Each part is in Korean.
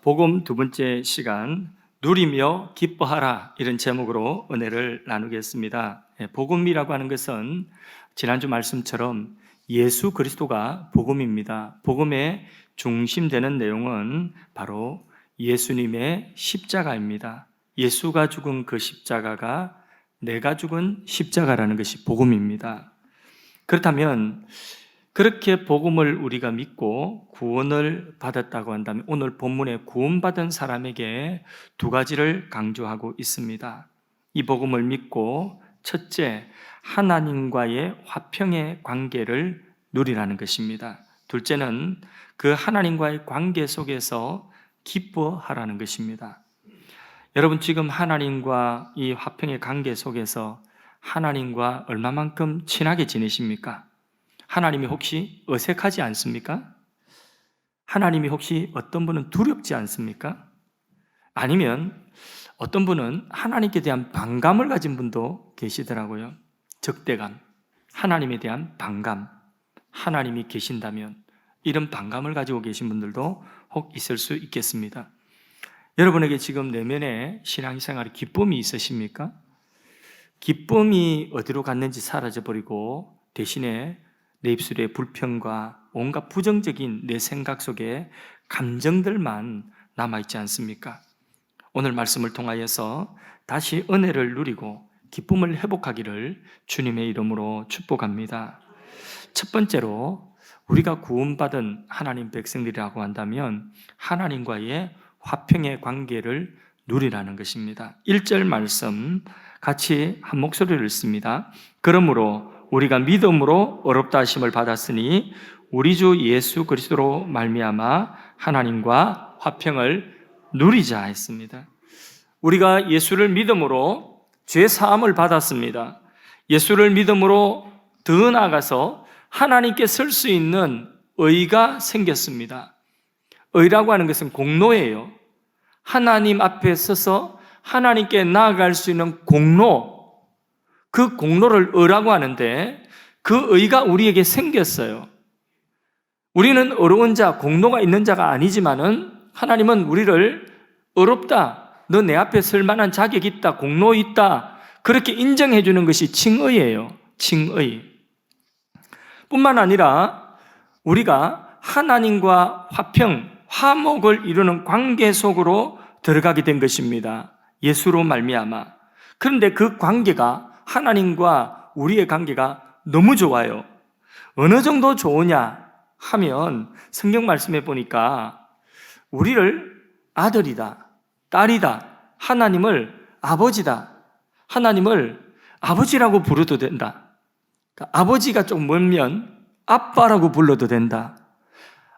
복음 두 번째 시간, 누리며 기뻐하라, 이런 제목으로 은혜를 나누겠습니다. 복음이라고 하는 것은 지난주 말씀처럼 예수 그리스도가 복음입니다. 복음의 중심되는 내용은 바로 예수님의 십자가입니다. 예수가 죽은 그 십자가가 내가 죽은 십자가라는 것이 복음입니다. 그렇다면 그렇게 복음을 우리가 믿고 구원을 받았다고 한다면 오늘 본문에 구원받은 사람에게 두 가지를 강조하고 있습니다. 이 복음을 믿고 첫째, 하나님과의 화평의 관계를 누리라는 것입니다. 둘째는 그 하나님과의 관계 속에서 기뻐하라는 것입니다. 여러분, 지금 하나님과 이 화평의 관계 속에서 하나님과 얼마만큼 친하게 지내십니까? 하나님이 혹시 어색하지 않습니까? 하나님이 혹시 어떤 분은 두렵지 않습니까? 아니면 어떤 분은 하나님께 대한 반감을 가진 분도 계시더라고요. 적대감, 하나님에 대한 반감, 하나님이 계신다면, 이런 반감을 가지고 계신 분들도 혹 있을 수 있겠습니다. 여러분에게 지금 내면에 신앙생활에 기쁨이 있으십니까? 기쁨이 어디로 갔는지 사라져버리고 대신에 내 입술에 불평과 온갖 부정적인 내 생각 속에 감정들만 남아있지 않습니까? 오늘 말씀을 통하여서 다시 은혜를 누리고 기쁨을 회복하기를 주님의 이름으로 축복합니다. 첫 번째로, 우리가 구원받은 하나님 백성들이라고 한다면 하나님과의 화평의 관계를 누리라는 것입니다. 1절 말씀 같이 한 목소리를 읽습니다. 그러므로 우리가 믿음으로 의롭다 하심을 받았으니 우리 주 예수 그리스도로 말미암아 하나님과 화평을 누리자 했습니다. 우리가 예수를 믿음으로 죄 사함을 받았습니다. 예수를 믿음으로 더 나아가서 하나님께 설 수 있는 의가 생겼습니다. 의라고 하는 것은 공로예요. 하나님 앞에 서서 하나님께 나아갈 수 있는 공로, 그 공로를 의라고 하는데 그 의가 우리에게 생겼어요. 우리는 어려운 자, 공로가 있는 자가 아니지만은 하나님은 우리를 어렵다, 너 내 앞에 설 만한 자격이 있다, 공로 있다, 그렇게 인정해 주는 것이 칭의예요. 칭의. 뿐만 아니라 우리가 하나님과 화평, 화목을 이루는 관계 속으로 들어가게 된 것입니다. 예수로 말미암아. 그런데 그 관계가, 하나님과 우리의 관계가 너무 좋아요. 어느 정도 좋으냐 하면 성경 말씀에 보니까 우리를 아들이다, 딸이다, 하나님을 아버지다, 하나님을 아버지라고 부르도 된다. 그러니까 아버지가 좀 멀면 아빠라고 불러도 된다.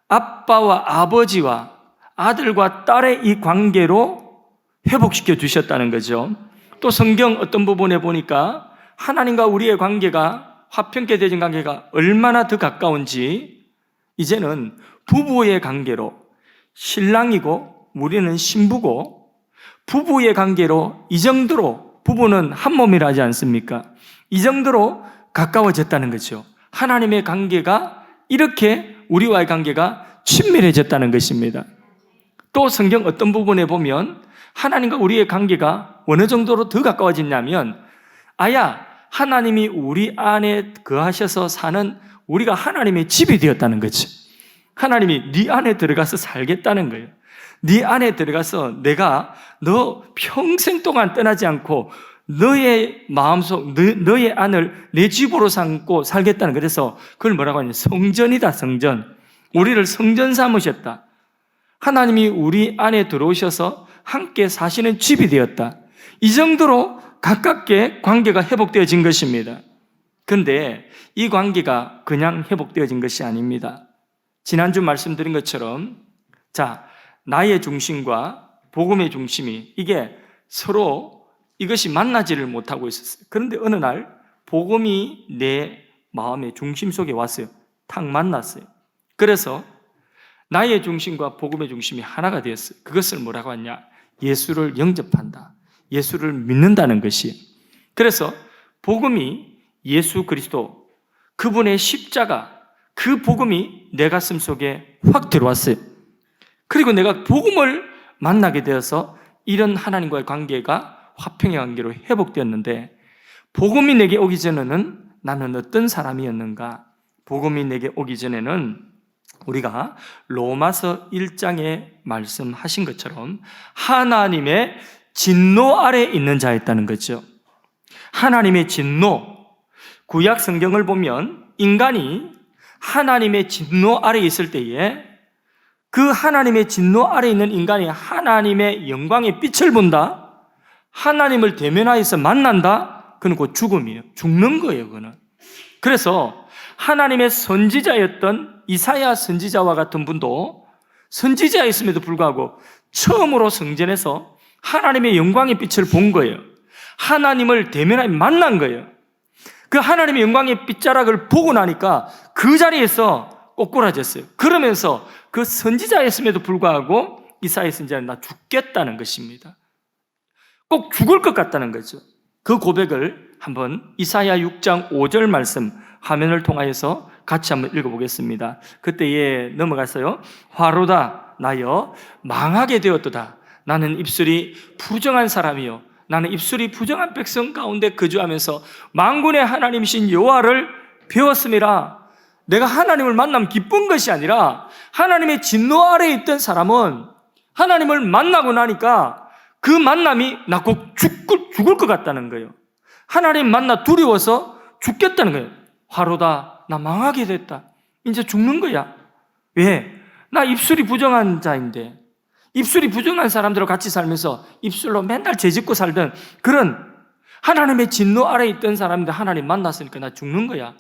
아빠와 아버지와 아들과 딸의 이 관계로 회복시켜 주셨다는 거죠. 또 성경 어떤 부분에 보니까 하나님과 우리의 관계가, 화평케 되어진 관계가 얼마나 더 가까운지, 이제는 부부의 관계로, 신랑이고 우리는 신부고 부부의 관계로 이 정도로, 부부는 한 몸이라 하지 않습니까? 이 정도로 가까워졌다는 거죠. 하나님의 관계가 이렇게 우리와의 관계가 친밀해졌다는 것입니다. 또 성경 어떤 부분에 보면 하나님과 우리의 관계가 어느 정도로 더 가까워졌냐면, 하나님이 우리 안에 거하셔서 사는, 우리가 하나님의 집이 되었다는 거지. 하나님이 네 안에 들어가서 살겠다는 거예요. 네 안에 들어가서 내가 너 평생 동안 떠나지 않고 너의 마음속, 너의 안을 내 집으로 삼고 살겠다는 거예요. 그래서 그걸 뭐라고 하냐, 성전이다, 성전. 우리를 성전 삼으셨다. 하나님이 우리 안에 들어오셔서 함께 사시는 집이 되었다. 이 정도로 가깝게 관계가 회복되어진 것입니다. 그런데 이 관계가 그냥 회복되어진 것이 아닙니다. 지난주 말씀드린 것처럼, 나의 중심과 복음의 중심이, 이게 서로 이것이 만나지를 못하고 있었어요. 그런데 어느 날 복음이 내 마음의 중심 속에 왔어요. 탁 만났어요. 그래서 나의 중심과 복음의 중심이 하나가 되었어요. 그것을 뭐라고 하냐, 예수를 영접한다, 예수를 믿는다는 것이. 그래서 복음이 예수 그리스도, 그분의 십자가, 그 복음이 내 가슴 속에 확 들어왔어요. 그리고 내가 복음을 만나게 되어서 이런 하나님과의 관계가 화평의 관계로 회복되었는데, 복음이 내게 오기 전에는 나는 어떤 사람이었는가? 복음이 내게 오기 전에는 우리가 로마서 1장에 말씀하신 것처럼 하나님의 진노 아래 있는 자였다는 거죠. 하나님의 진노, 구약 성경을 보면 인간이 하나님의 진노 아래 있을 때에 그 하나님의 진노 아래 있는 인간이 하나님의 영광의 빛을 본다, 하나님을 대면하여서 만난다, 그건 곧 죽음이에요. 죽는 거예요, 그거는. 그래서 하나님의 선지자였던 이사야 선지자와 같은 분도 선지자였음에도 불구하고 처음으로 성전에서 하나님의 영광의 빛을 본 거예요. 하나님을 대면하여 만난 거예요. 그 하나님의 영광의 빛자락을 보고 나니까 그 자리에서 꼬꾸라졌어요. 그러면서 그 선지자였음에도 불구하고 이사야 선지자는 나 죽겠다는 것입니다. 꼭 죽을 것 같다는 거죠. 그 고백을 한번 이사야 6장 5절 말씀 화면을 통하여서 같이 한번 읽어보겠습니다. 그때에 넘어갔어요. 화로다 나여 망하게 되었도다. 나는 입술이 부정한 사람이요, 나는 입술이 부정한 백성 가운데 거주하면서 만군의 하나님이신 여호와를 배웠음이라. 내가 하나님을 만나면 기쁜 것이 아니라 하나님의 진노 아래에 있던 사람은 하나님을 만나고 나니까 그 만남이 나 꼭 죽을 것 같다는 거예요. 하나님 만나 두려워서 죽겠다는 거예요. 화로다 나 망하게 됐다. 이제 죽는 거야. 왜? 나 입술이 부정한 자인데, 입술이 부정한 사람들과 같이 살면서 입술로 맨날 죄짓고 살던 그런 하나님의 진노 아래에 있던 사람인데 하나님 만났으니까 나 죽는 거야.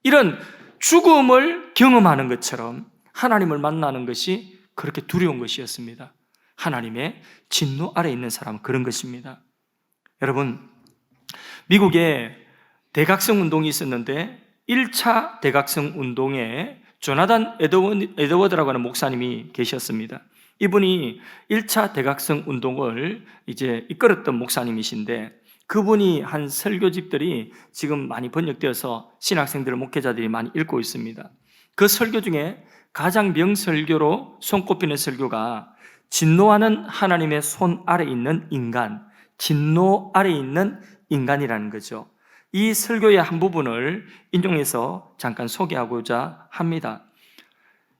이런 죽음을 경험하는 것처럼 하나님을 만나는 것이 그렇게 두려운 것이었습니다. 하나님의 진노 아래에 있는 사람은 그런 것입니다. 여러분, 미국에 대각성 운동이 있었는데 1차 대각성 운동에 조나단 에드워드라고 하는 목사님이 계셨습니다. 이분이 1차 대각성 운동을 이제 이끌었던 목사님이신데, 그분이 한 설교집들이 지금 많이 번역되어서 신학생들, 목회자들이 많이 읽고 있습니다. 그 설교 중에 가장 명설교로 손꼽히는 설교가 진노하는 하나님의 손 아래 있는 인간, 진노 아래 있는 인간이라는 거죠. 이 설교의 한 부분을 인용해서 잠깐 소개하고자 합니다.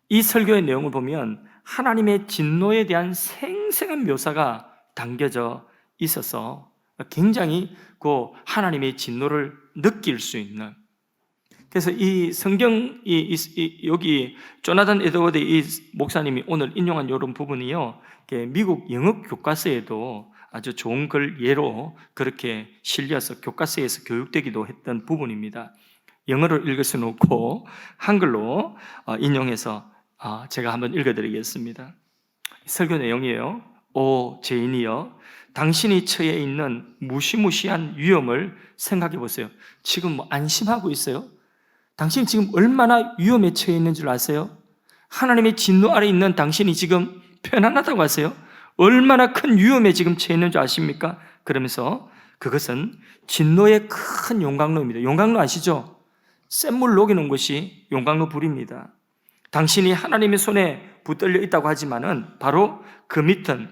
이 설교의 내용을 보면 하나님의 진노에 대한 생생한 묘사가 담겨져 있어서 굉장히 그 하나님의 진노를 느낄 수 있는, 그래서 이 성경, 여기 조나단 에드워드 이 목사님이 오늘 인용한 이런 부분이요, 미국 영어 교과서에도 아주 좋은 글 예로 그렇게 실려서 교과서에서 교육되기도 했던 부분입니다. 영어로 읽을 수는 없고 한글로 인용해서 제가 한번 읽어드리겠습니다. 설교 내용이에요. 오 죄인이여, 당신이 처해 있는 무시무시한 위험을 생각해 보세요. 지금 안심하고 있어요? 당신이 지금 얼마나 위험에 처해 있는 줄 아세요? 하나님의 진노 아래 있는 당신이 지금 편안하다고 하세요? 얼마나 큰 위험에 지금 처해 있는 줄 아십니까? 그러면서 그것은 진노의 큰 용광로입니다. 용광로 아시죠? 센 물 녹이는 것이 용광로 불입니다. 당신이 하나님의 손에 붙들려 있다고 하지만은 바로 그 밑은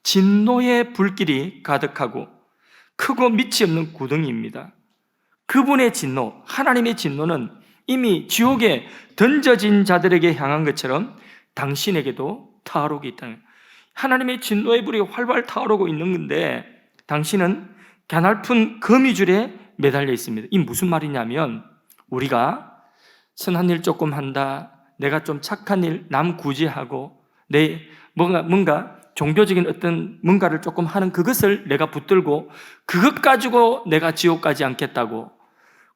진노의 불길이 가득하고 크고 밑이 없는 구덩이입니다. 그분의 진노, 하나님의 진노는 이미 지옥에 던져진 자들에게 향한 것처럼 당신에게도 타오르고 있다는, 하나님의 진노의 불이 활발 타오르고 있는 건데 당신은 가냘픈 거미줄에 매달려 있습니다. 이 무슨 말이냐면, 우리가 선한 일 조금 한다, 내가 좀 착한 일 남 구제하고 내 뭔가 종교적인 어떤 뭔가를 조금 하는 그것을 내가 붙들고 그것 가지고 내가 지옥 가지 않겠다고,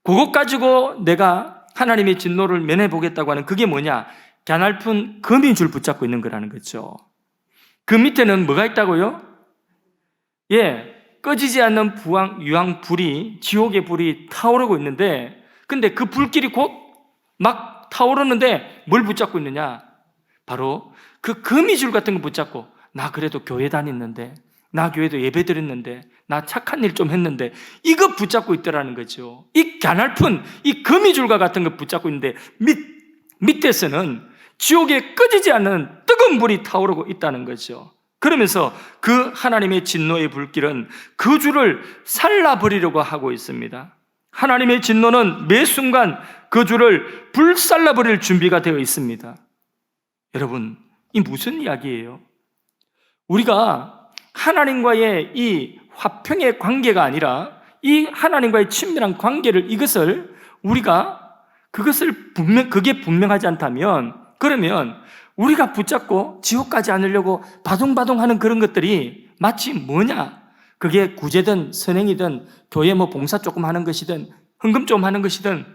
그것 가지고 내가 하나님의 진노를 면해보겠다고 하는 그게 뭐냐? 가냘픈 거미줄 붙잡고 있는 거라는 거죠. 그 밑에는 뭐가 있다고요? 꺼지지 않는 유황 불이, 지옥의 불이 타오르고 있는데, 근데 그 불길이 곧 막 타오르는데 뭘 붙잡고 있느냐? 바로 그 거미줄 같은 거 붙잡고, 나 그래도 교회 다녔는데, 나 교회도 예배 드렸는데, 나 착한 일 좀 했는데, 이거 붙잡고 있더라는 거죠. 이 가냘픈 이 거미줄과 같은 거 붙잡고 있는데 밑에서는 지옥에 꺼지지 않는 뜨거운 불이 타오르고 있다는 거죠. 그러면서 그 하나님의 진노의 불길은 그 주를 살라버리려고 하고 있습니다. 하나님의 진노는 매 순간 그 주를 불살라버릴 준비가 되어 있습니다. 여러분, 이 무슨 이야기예요? 우리가 하나님과의 이 화평의 관계가 아니라 이 하나님과의 친밀한 관계를, 이것을 우리가 그게 분명하지 않다면, 그러면 우리가 붙잡고 지옥 가지 않으려고 바둥바둥하는 그런 것들이 마치 뭐냐? 그게 구제든 선행이든 교회 봉사 조금 하는 것이든 헌금 좀 하는 것이든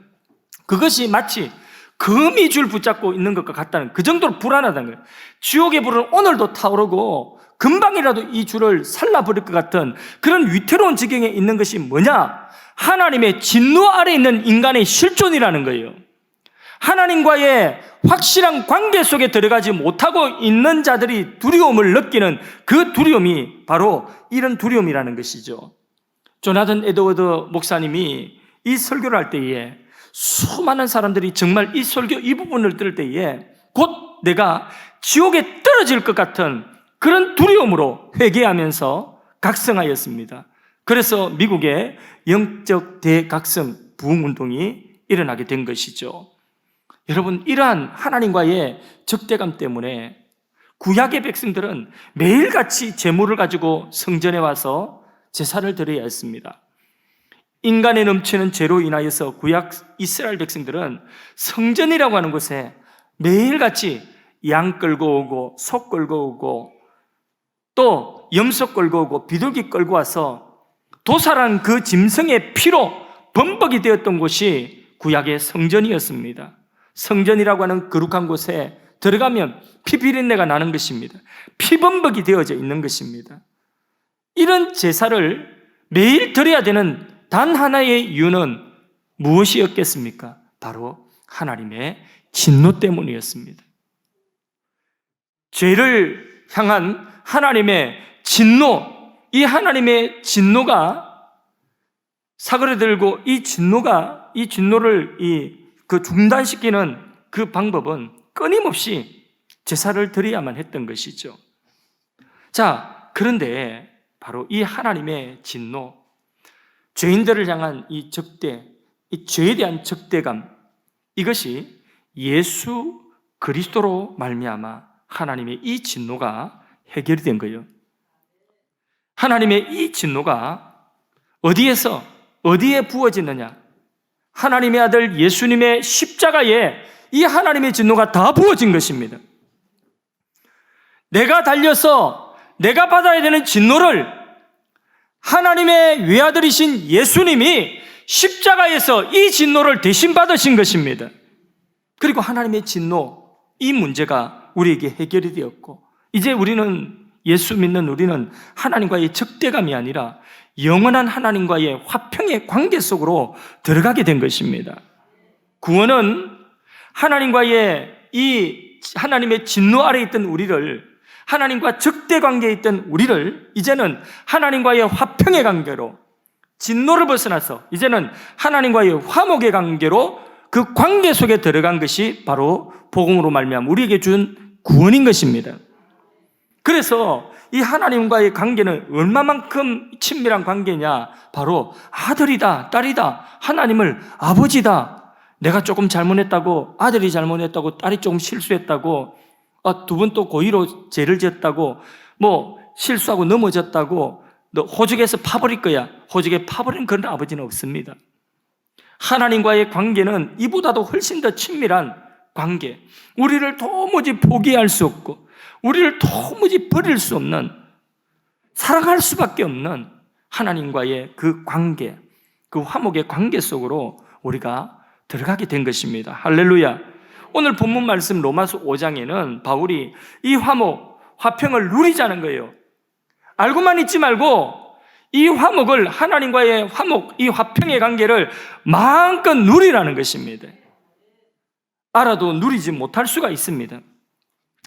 그것이 마치 거미줄 붙잡고 있는 것과 같다는, 그 정도로 불안하다는 거예요. 지옥의 불은 오늘도 타오르고 금방이라도 이 줄을 살라버릴 것 같은 그런 위태로운 지경에 있는 것이 뭐냐? 하나님의 진노 아래 있는 인간의 실존이라는 거예요. 하나님과의 확실한 관계 속에 들어가지 못하고 있는 자들이 두려움을 느끼는 그 두려움이 바로 이런 두려움이라는 것이죠. 조나단 에드워드 목사님이 이 설교를 할 때에 수많은 사람들이 정말 이 설교 이 부분을 들을 때에 곧 내가 지옥에 떨어질 것 같은 그런 두려움으로 회개하면서 각성하였습니다. 그래서 미국의 영적 대각성 부흥운동이 일어나게 된 것이죠. 여러분, 이러한 하나님과의 적대감 때문에 구약의 백성들은 매일같이 제물을 가지고 성전에 와서 제사를 드려야 했습니다. 인간에 넘치는 죄로 인하여서 구약 이스라엘 백성들은 성전이라고 하는 곳에 매일같이 양 끌고 오고 소 끌고 오고 또 염소 끌고 오고 비둘기 끌고 와서 도살한 그 짐승의 피로 범벅이 되었던 곳이 구약의 성전이었습니다. 성전이라고 하는 거룩한 곳에 들어가면 피 비린내가 나는 것입니다. 피범벅이 되어져 있는 것입니다. 이런 제사를 매일 드려야 되는 단 하나의 이유는 무엇이었겠습니까? 바로 하나님의 진노 때문이었습니다. 죄를 향한 하나님의 진노, 이 하나님의 진노가 사그라들고 이 진노를 중단시키는 그 방법은 끊임없이 제사를 드려야만 했던 것이죠. 자, 그런데 바로 이 하나님의 진노, 죄인들을 향한 이 적대, 이 죄에 대한 적대감, 이것이 예수 그리스도로 말미암아 하나님의 이 진노가 해결이 된 거예요. 하나님의 이 진노가 어디에 부어지느냐? 하나님의 아들 예수님의 십자가에 이 하나님의 진노가 다 부어진 것입니다. 내가 달려서 내가 받아야 되는 진노를 하나님의 외아들이신 예수님이 십자가에서 이 진노를 대신 받으신 것입니다. 그리고 하나님의 진노, 이 문제가 우리에게 해결이 되었고, 이제 예수 믿는 우리는 하나님과의 적대감이 아니라 영원한 하나님과의 화평의 관계 속으로 들어가게 된 것입니다. 구원은 하나님과의 하나님의 진노 아래에 있던 우리를, 하나님과 적대 관계에 있던 우리를 이제는 하나님과의 화평의 관계로, 진노를 벗어나서 이제는 하나님과의 화목의 관계로, 그 관계 속에 들어간 것이 바로 복음으로 말미암아 우리에게 준 구원인 것입니다. 그래서 이 하나님과의 관계는 얼마만큼 친밀한 관계냐? 바로 아들이다, 딸이다, 하나님을 아버지다. 내가 조금 잘못했다고, 아들이 잘못했다고, 딸이 조금 실수했다고, 두 번 또 고의로 죄를 지었다고, 실수하고 넘어졌다고, 너 호적에서 파버릴 거야. 호적에 파버린 그런 아버지는 없습니다. 하나님과의 관계는 이보다도 훨씬 더 친밀한 관계. 우리를 도무지 포기할 수 없고, 우리를 도무지 버릴 수 없는, 사랑할 수밖에 없는 하나님과의 그 관계, 그 화목의 관계 속으로 우리가 들어가게 된 것입니다. 할렐루야. 오늘 본문 말씀 로마서 5장에는 바울이 이 화평을 누리자는 거예요. 알고만 있지 말고 이 화목을, 하나님과의 화목, 이 화평의 관계를 마음껏 누리라는 것입니다. 알아도 누리지 못할 수가 있습니다.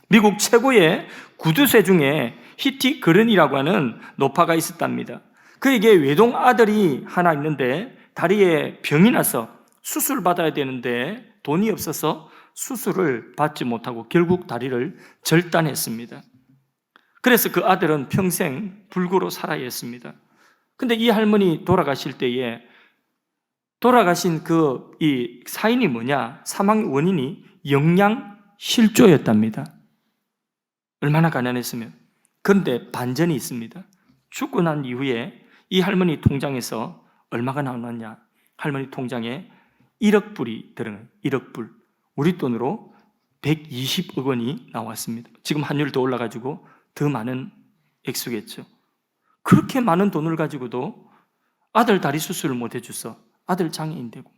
미국 최고의 구두쇠 중에 히티 그른이라고 하는 노파가 있었답니다. 그에게 외동 아들이 하나 있는데 다리에 병이 나서 수술 받아야 되는데 돈이 없어서 수술을 받지 못하고 결국 다리를 절단했습니다. 그래서 그 아들은 평생 불구로 살아야 했습니다. 근데 이 할머니 돌아가실 때에 돌아가신 이 사인이 뭐냐? 사망 원인이 영양실조였답니다. 얼마나 가난했으면. 그런데 반전이 있습니다. 죽고 난 이후에 이 할머니 통장에서 얼마가 나왔냐? 할머니 통장에 1억 불이 들어가요. 1억 불. 우리 돈으로 120억 원이 나왔습니다. 지금 환율이 더 올라가지고 더 많은 액수겠죠. 그렇게 많은 돈을 가지고도 아들 다리 수술을 못 해줘서 아들 장애인 되고,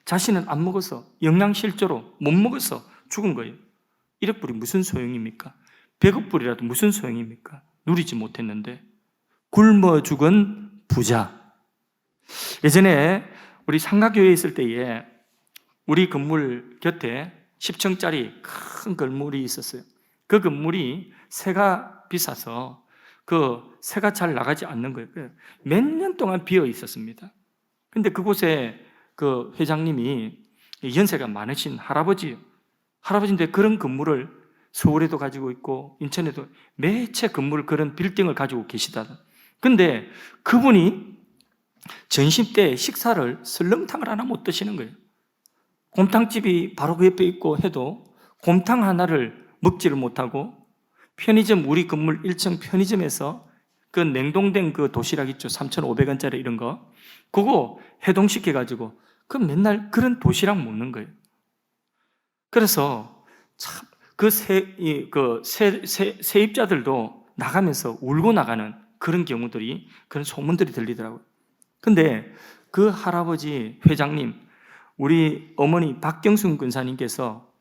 자신은 안 먹어서 영양실조로 못 먹어서 죽은 거예요. 1억 불이 무슨 소용입니까? 100억 불이라도 무슨 소용입니까? 누리지 못했는데. 굶어 죽은 부자. 예전에 우리 상가교회에 있을 때에 우리 건물 곁에 10층짜리 큰 건물이 있었어요. 그 건물이 새가 비싸서 그 새가 잘 나가지 않는 거예요. 몇 년 동안 비어 있었습니다. 근데 그곳에 그 회장님이 연세가 많으신 할아버지인데 그런 건물을 서울에도 가지고 있고 인천에도 매채 건물 그런 빌딩을 가지고 계시다. 근데 그분이 점심 때 식사를 설렁탕을 하나 못 드시는 거예요. 곰탕집이 바로 그 옆에 있고 해도 곰탕 하나를 먹지를 못하고 편의점, 우리 건물 1층 편의점에서 그 냉동된 그 도시락 있죠. 3,500원짜리 이런 거. 그거 해동시켜가지고 그 맨날 그런 도시락 먹는 거예요. 그래서 참 그 세입자들도 나가면서 울고 나가는 그런 경우들이, 그런 소문들이 들리더라고요. 근데 그 할아버지 회장님, 우리 어머니 박경순 근사님께서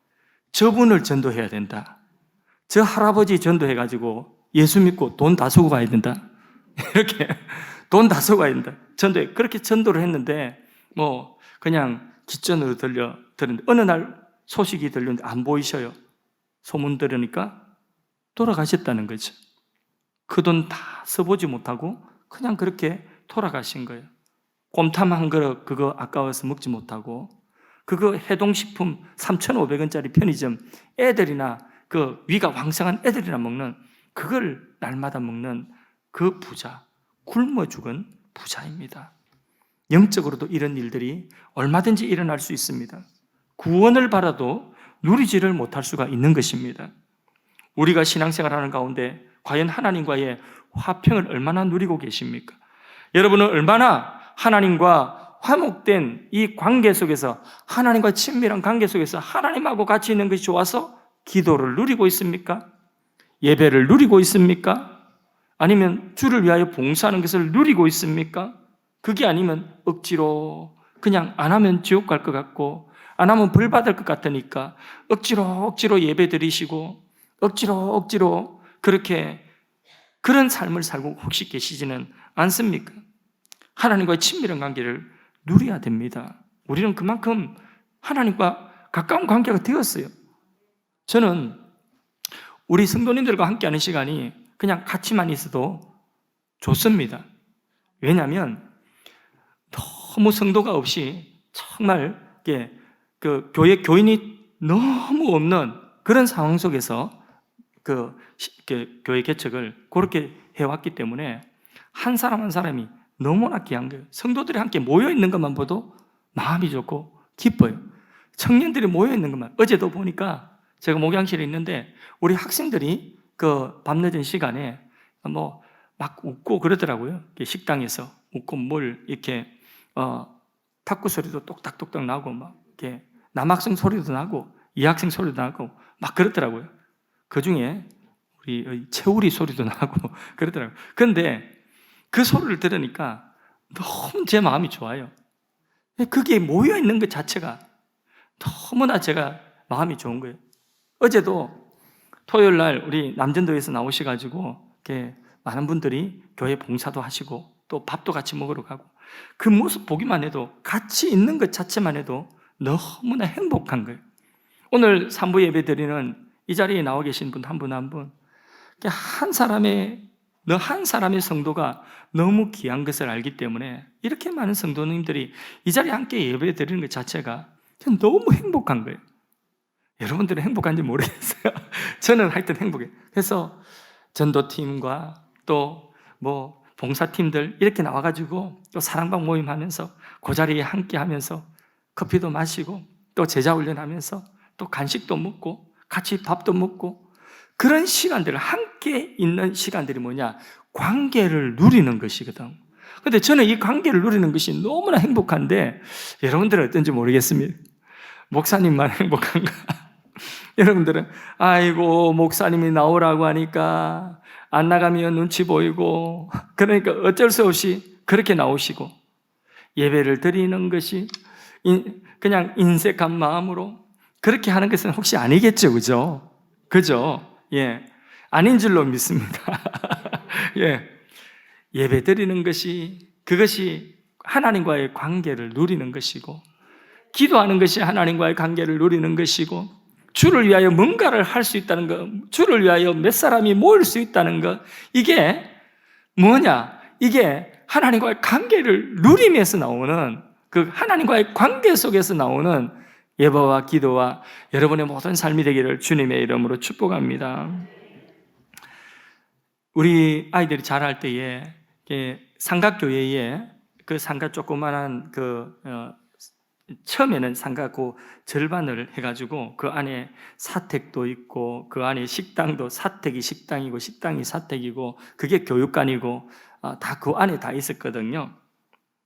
저분을 전도해야 된다. 저 할아버지 전도해가지고 예수 믿고 돈 다 쓰고 가야 된다. 이렇게 돈 다 쓰고 가야 된다. 전도해. 그렇게 전도를 했는데 뭐 그냥 기전으로 들었는데 어느 날 소식이 들렸는데 안 보이셔요. 소문 들으니까 돌아가셨다는 거죠. 그 돈 다 써보지 못하고 그냥 그렇게 돌아가신 거예요. 곰탕 한 그릇 그거 아까워서 먹지 못하고 그거 해동식품 3,500원짜리 편의점 애들이나 그 위가 왕성한 애들이나 먹는 그걸 날마다 먹는 그 부자, 굶어 죽은 부자입니다. 영적으로도 이런 일들이 얼마든지 일어날 수 있습니다. 구원을 받아도 누리지를 못할 수가 있는 것입니다. 우리가 신앙생활하는 가운데 과연 하나님과의 화평을 얼마나 누리고 계십니까? 여러분은 얼마나 하나님과 화목된 이 관계 속에서, 하나님과 친밀한 관계 속에서 하나님하고 같이 있는 것이 좋아서 기도를 누리고 있습니까? 예배를 누리고 있습니까? 아니면 주를 위하여 봉사하는 것을 누리고 있습니까? 그게 아니면 억지로 그냥 안 하면 지옥 갈 것 같고 안 하면 벌 받을 것 같으니까 억지로 예배 드리시고 억지로 그렇게 그런 삶을 살고 혹시 계시지는 않습니까? 하나님과의 친밀한 관계를 누려야 됩니다. 우리는 그만큼 하나님과 가까운 관계가 되었어요. 저는 우리 성도님들과 함께하는 시간이 그냥 같이만 있어도 좋습니다. 왜냐하면 너무 성도가 없이 정말 그 교인이 너무 없는 그런 상황 속에서 교회 개척을 그렇게 해왔기 때문에 한 사람 한 사람이 너무나 귀한 거예요. 성도들이 함께 모여 있는 것만 봐도 마음이 좋고 기뻐요. 청년들이 모여 있는 것만. 어제도 보니까 제가 목양실에 있는데 우리 학생들이 그 밤늦은 시간에 뭐 막 웃고 그러더라고요. 식당에서 웃고 뭘 이렇게 탁구 소리도 똑딱똑딱 나고 막 이렇게 남학생 소리도 나고 이학생 소리도 나고 막 그렇더라고요. 그 중에 우리 채우리 소리도 나고 그러더라고요. 그런데 그 소리를 들으니까 너무 제 마음이 좋아요. 그게 모여 있는 것 자체가 너무나 제가 마음이 좋은 거예요. 어제도 토요일 날 우리 남전도에서 나오셔가지고 이렇게 많은 분들이 교회 봉사도 하시고 또 밥도 같이 먹으러 가고 그 모습 보기만 해도 같이 있는 것 자체만 해도 너무나 행복한 거예요. 오늘 3부 예배 드리는 이 자리에 나와 계신 분 한 분 한 분 한 사람의 성도가 너무 귀한 것을 알기 때문에 이렇게 많은 성도님들이 이 자리에 함께 예배 드리는 것 자체가 너무 행복한 거예요. 여러분들은 행복한지 모르겠어요. 저는 하여튼 행복해요. 그래서 전도팀과 또 뭐 봉사팀들 이렇게 나와가지고 또 사랑방 모임하면서 그 자리에 함께 하면서 커피도 마시고 또 제자 훈련하면서 또 간식도 먹고 같이 밥도 먹고 그런 시간들을 함께 있는 시간들이 뭐냐? 관계를 누리는 것이거든. 근데 저는 이 관계를 누리는 것이 너무나 행복한데 여러분들은 어떤지 모르겠습니다. 목사님만 행복한가? 여러분들은 아이고 목사님이 나오라고 하니까 안 나가면 눈치 보이고 그러니까 어쩔 수 없이 그렇게 나오시고 예배를 드리는 것이 그냥 인색한 마음으로 그렇게 하는 것은 혹시 아니겠죠, 그죠? 그죠? 예, 아닌 줄로 믿습니다. 예, 예배 드리는 것이 그것이 하나님과의 관계를 누리는 것이고 기도하는 것이 하나님과의 관계를 누리는 것이고 주를 위하여 뭔가를 할 수 있다는 것, 주를 위하여 몇 사람이 모일 수 있다는 것, 이게 뭐냐? 이게 하나님과의 관계를 누리면서 나오는 그 하나님과의 관계 속에서 나오는 예배와 기도와 여러분의 모든 삶이 되기를 주님의 이름으로 축복합니다. 우리 아이들이 자랄 때에 상가교회에 그 상가 조그만한 처음에는 상가 그 절반을 해가지고 그 안에 사택도 있고 그 안에 식당도 사택이 식당이고 식당이 사택이고 그게 교육관이고 다 그 안에 다 있었거든요.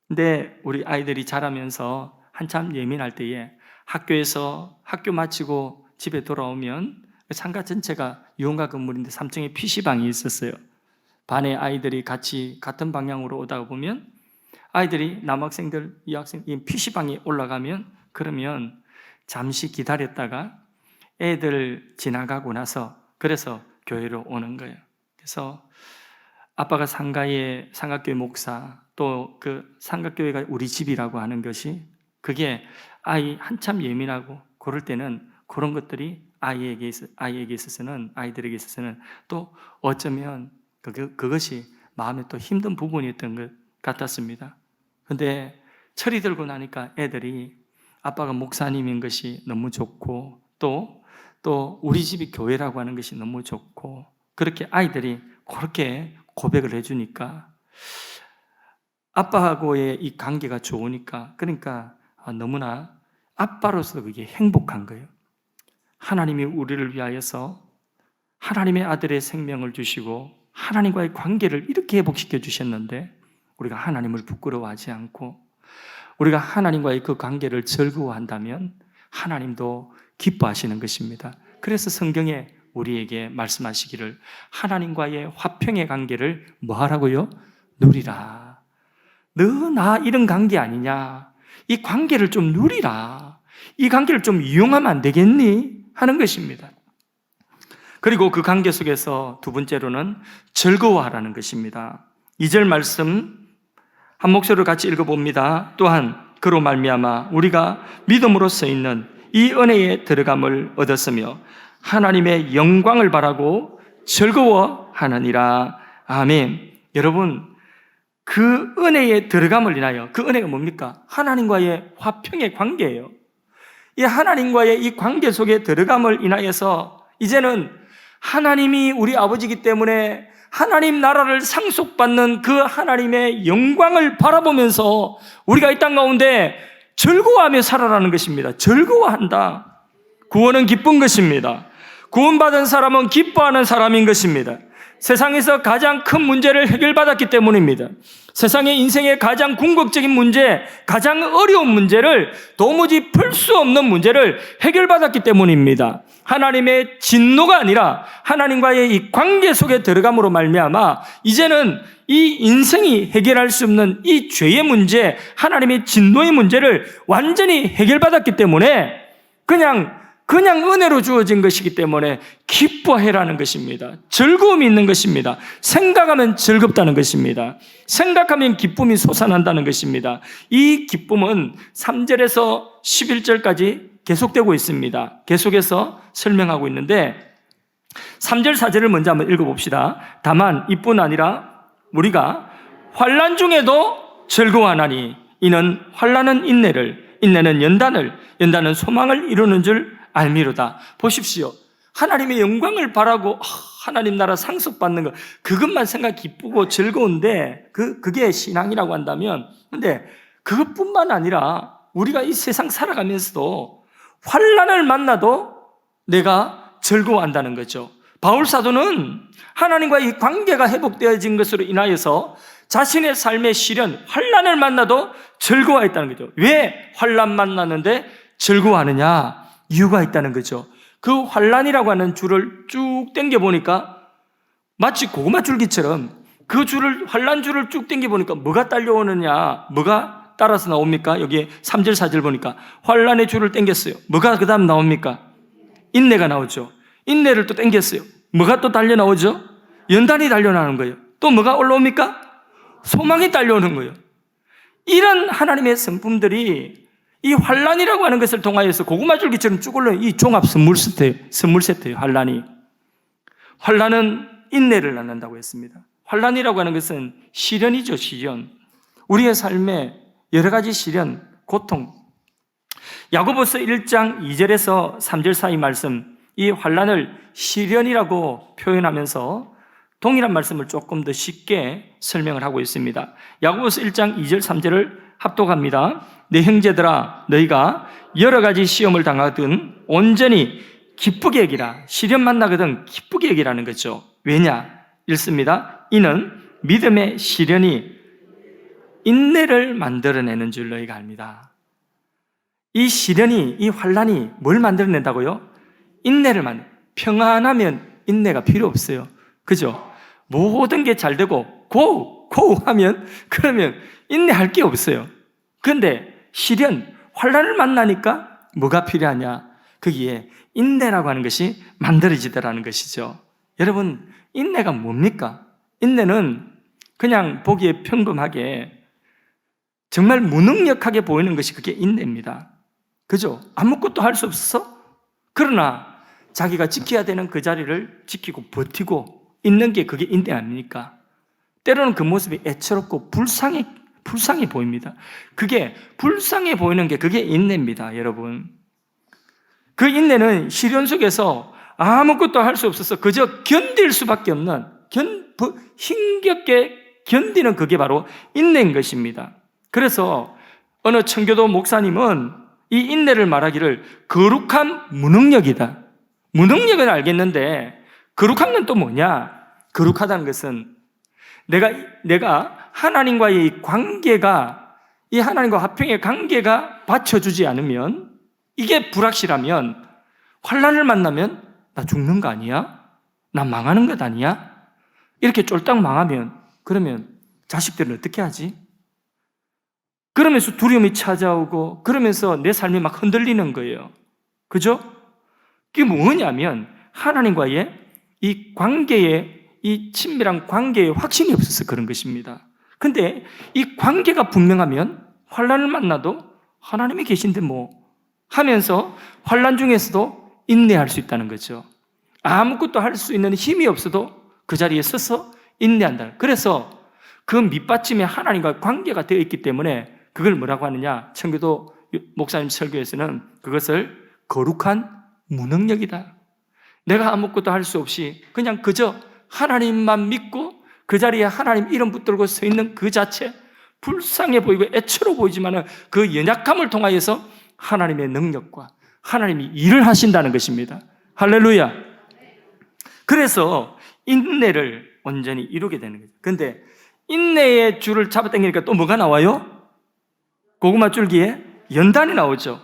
근데 우리 아이들이 자라면서 한참 예민할 때에 학교에서 학교 마치고 집에 돌아오면 상가 전체가 유흥가 건물인데 3층에 PC방이 있었어요. 반에 아이들이 같이 같은 방향으로 오다 보면 아이들이 남학생들, 여학생, PC방에 올라가면 그러면 잠시 기다렸다가 애들 지나가고 나서 그래서 교회로 오는 거예요. 그래서 아빠가 상가교회 목사 또 그 상가교회가 우리 집이라고 하는 것이 그게 아이 한참 예민하고 그럴 때는 그런 것들이 아이들에게 있어서는 또 어쩌면 그것이 마음에 또 힘든 부분이었던 것 같았습니다. 근데 철이 들고 나니까 애들이 아빠가 목사님인 것이 너무 좋고 또 우리 집이 교회라고 하는 것이 너무 좋고 그렇게 아이들이 그렇게 고백을 해주니까 아빠하고의 이 관계가 좋으니까 그러니까 너무나 아빠로서 그게 행복한 거예요. 하나님이 우리를 위하여서 하나님의 아들의 생명을 주시고 하나님과의 관계를 이렇게 회복시켜 주셨는데 우리가 하나님을 부끄러워하지 않고 우리가 하나님과의 그 관계를 즐거워한다면 하나님도 기뻐하시는 것입니다. 그래서 성경에 우리에게 말씀하시기를 하나님과의 화평의 관계를 뭐 하라고요? 누리라. 너 나 이런 관계 아니냐? 이 관계를 좀 누리라. 이 관계를 좀 이용하면 안 되겠니? 하는 것입니다. 그리고 그 관계 속에서 두 번째로는 즐거워하라는 것입니다. 2절 말씀 한 목소리로 같이 읽어봅니다. 또한 그로 말미암아 우리가 믿음으로 서 있는 이 은혜에 들어감을 얻었으며 하나님의 영광을 바라고 즐거워하느니라. 아멘. 여러분, 그 은혜에 들어감을 인하여 그 은혜가 뭡니까? 하나님과의 화평의 관계예요. 이 하나님과의 이 관계 속에 들어감을 인하여서 이제는 하나님이 우리 아버지이기 때문에 하나님 나라를 상속받는 그 하나님의 영광을 바라보면서 우리가 이 땅 가운데 즐거워하며 살아라는 것입니다. 즐거워한다. 구원은 기쁜 것입니다. 구원받은 사람은 기뻐하는 사람인 것입니다. 세상에서 가장 큰 문제를 해결받았기 때문입니다. 세상의 인생의 가장 궁극적인 문제, 가장 어려운 문제를 도무지 풀 수 없는 문제를 해결받았기 때문입니다. 하나님의 진노가 아니라 하나님과의 이 관계 속에 들어감으로 말미암아 이제는 이 인생이 해결할 수 없는 이 죄의 문제, 하나님의 진노의 문제를 완전히 해결받았기 때문에 그냥 은혜로 주어진 것이기 때문에 기뻐해라는 것입니다. 즐거움이 있는 것입니다. 생각하면 즐겁다는 것입니다. 생각하면 기쁨이 솟아난다는 것입니다. 이 기쁨은 3절에서 11절까지 계속되고 있습니다. 계속해서 설명하고 있는데 3절, 4절을 먼저 한번 읽어봅시다. 다만 이뿐 아니라 우리가 환난 중에도 즐거워하나니 이는 환난은 인내를, 인내는 연단을, 연단은 소망을 이루는 줄 알미로다. 보십시오. 하나님의 영광을 바라고 하나님 나라 상속받는 것, 그것만 생각 기쁘고 즐거운데 그게 신앙이라고 한다면, 근데 그것뿐만 아니라 우리가 이 세상 살아가면서도 환난을 만나도 내가 즐거워한다는 거죠. 바울 사도는 하나님과의 관계가 회복되어진 것으로 인하여서 자신의 삶의 시련, 환난을 만나도 즐거워했다는 거죠. 왜 환난 만나는데 즐거워하느냐? 이유가 있다는 거죠. 그 환난이라고 하는 줄을 쭉 당겨보니까 마치 고구마 줄기처럼 그 줄을, 환난 줄을 쭉 당겨보니까 뭐가 딸려오느냐? 뭐가 따라서 나옵니까? 여기 3절 4절 보니까 환난의 줄을 당겼어요. 뭐가 그 다음 나옵니까? 인내가 나오죠. 인내를 또 당겼어요. 뭐가 또 달려 나오죠? 연단이 달려 나오는 거예요. 또 뭐가 올라옵니까? 소망이 달려오는 거예요. 이런 하나님의 성품들이 이 환난이라고 하는 것을 통하여서 고구마 줄기처럼 쭉 올라요. 이 종합 선물 세트예요. 환난은 인내를 낳는다고 했습니다. 환난이라고 하는 것은 시련이죠. 시련. 우리의 삶에 여러 가지 시련, 고통. 야고보서 1장 2절에서 3절 사이 말씀, 이 환난을 시련이라고 표현하면서 동일한 말씀을 조금 더 쉽게 설명을 하고 있습니다. 야고보서 1장 2절 3절을 합독합니다. 내 형제들아, 너희가 여러 가지 시험을 당하든 온전히 기쁘게 여기라. 시련 만나거든 기쁘게 여기라는 거죠. 왜냐? 읽습니다. 이는 믿음의 시련이 인내를 만들어내는 줄 너희가 압니다. 이 시련이, 이 환난이 뭘 만들어낸다고요? 인내를 평안하면 인내가 필요 없어요. 그죠? 모든 게 잘 되고 고 하면 그러면 인내할 게 없어요. 그런데 시련, 환난을 만나니까 뭐가 필요하냐? 거기에 인내라고 하는 것이 만들어지더라는 것이죠. 여러분, 인내가 뭡니까? 인내는 그냥 보기에 평범하게 정말 무능력하게 보이는 것이 그게 인내입니다. 그죠? 아무것도 할 수 없어서 그러나 자기가 지켜야 되는 그 자리를 지키고 버티고 있는 게 그게 인내 아닙니까? 때로는 그 모습이 애처롭고 불쌍해 보입니다. 그게 불쌍해 보이는 게 그게 인내입니다, 여러분. 그 인내는 시련 속에서 아무것도 할 수 없어서 그저 견딜 수밖에 없는, 힘겹게 견디는 그게 바로 인내인 것입니다. 그래서 어느 청교도 목사님은 이 인내를 말하기를 거룩한 무능력이다. 무능력은 알겠는데 거룩한 건 또 뭐냐? 거룩하다는 것은 내가 하나님과의 이 관계가, 이 하나님과 화평의 관계가 받쳐주지 않으면, 이게 불확실하면, 환난을 만나면 나 죽는 거 아니야? 나 망하는 것 아니야? 이렇게 쫄딱 망하면, 그러면 자식들은 어떻게 하지? 그러면서 두려움이 찾아오고 그러면서 내 삶이 막 흔들리는 거예요. 그죠? 그게 뭐냐면 하나님과의 이 관계에, 이 친밀한 관계에 확신이 없어서 그런 것입니다. 근데 이 관계가 분명하면 환난을 만나도 하나님이 계신데 뭐 하면서 환난 중에서도 인내할 수 있다는 거죠. 아무것도 할 수 있는 힘이 없어도 그 자리에 서서 인내한다. 그래서 그 밑받침에 하나님과 관계가 되어 있기 때문에 그걸 뭐라고 하느냐? 청교도 목사님 설교에서는 그것을 거룩한 무능력이다. 내가 아무것도 할 수 없이 그냥 그저 하나님만 믿고 그 자리에 하나님 이름 붙들고 서 있는 그 자체, 불쌍해 보이고 애처로 보이지만 그 연약함을 통하여서 하나님의 능력과 하나님이 일을 하신다는 것입니다. 할렐루야. 그래서 인내를 온전히 이루게 되는 거죠. 그런데 인내의 줄을 잡아당기니까 또 뭐가 나와요? 고구마 줄기에 연단이 나오죠.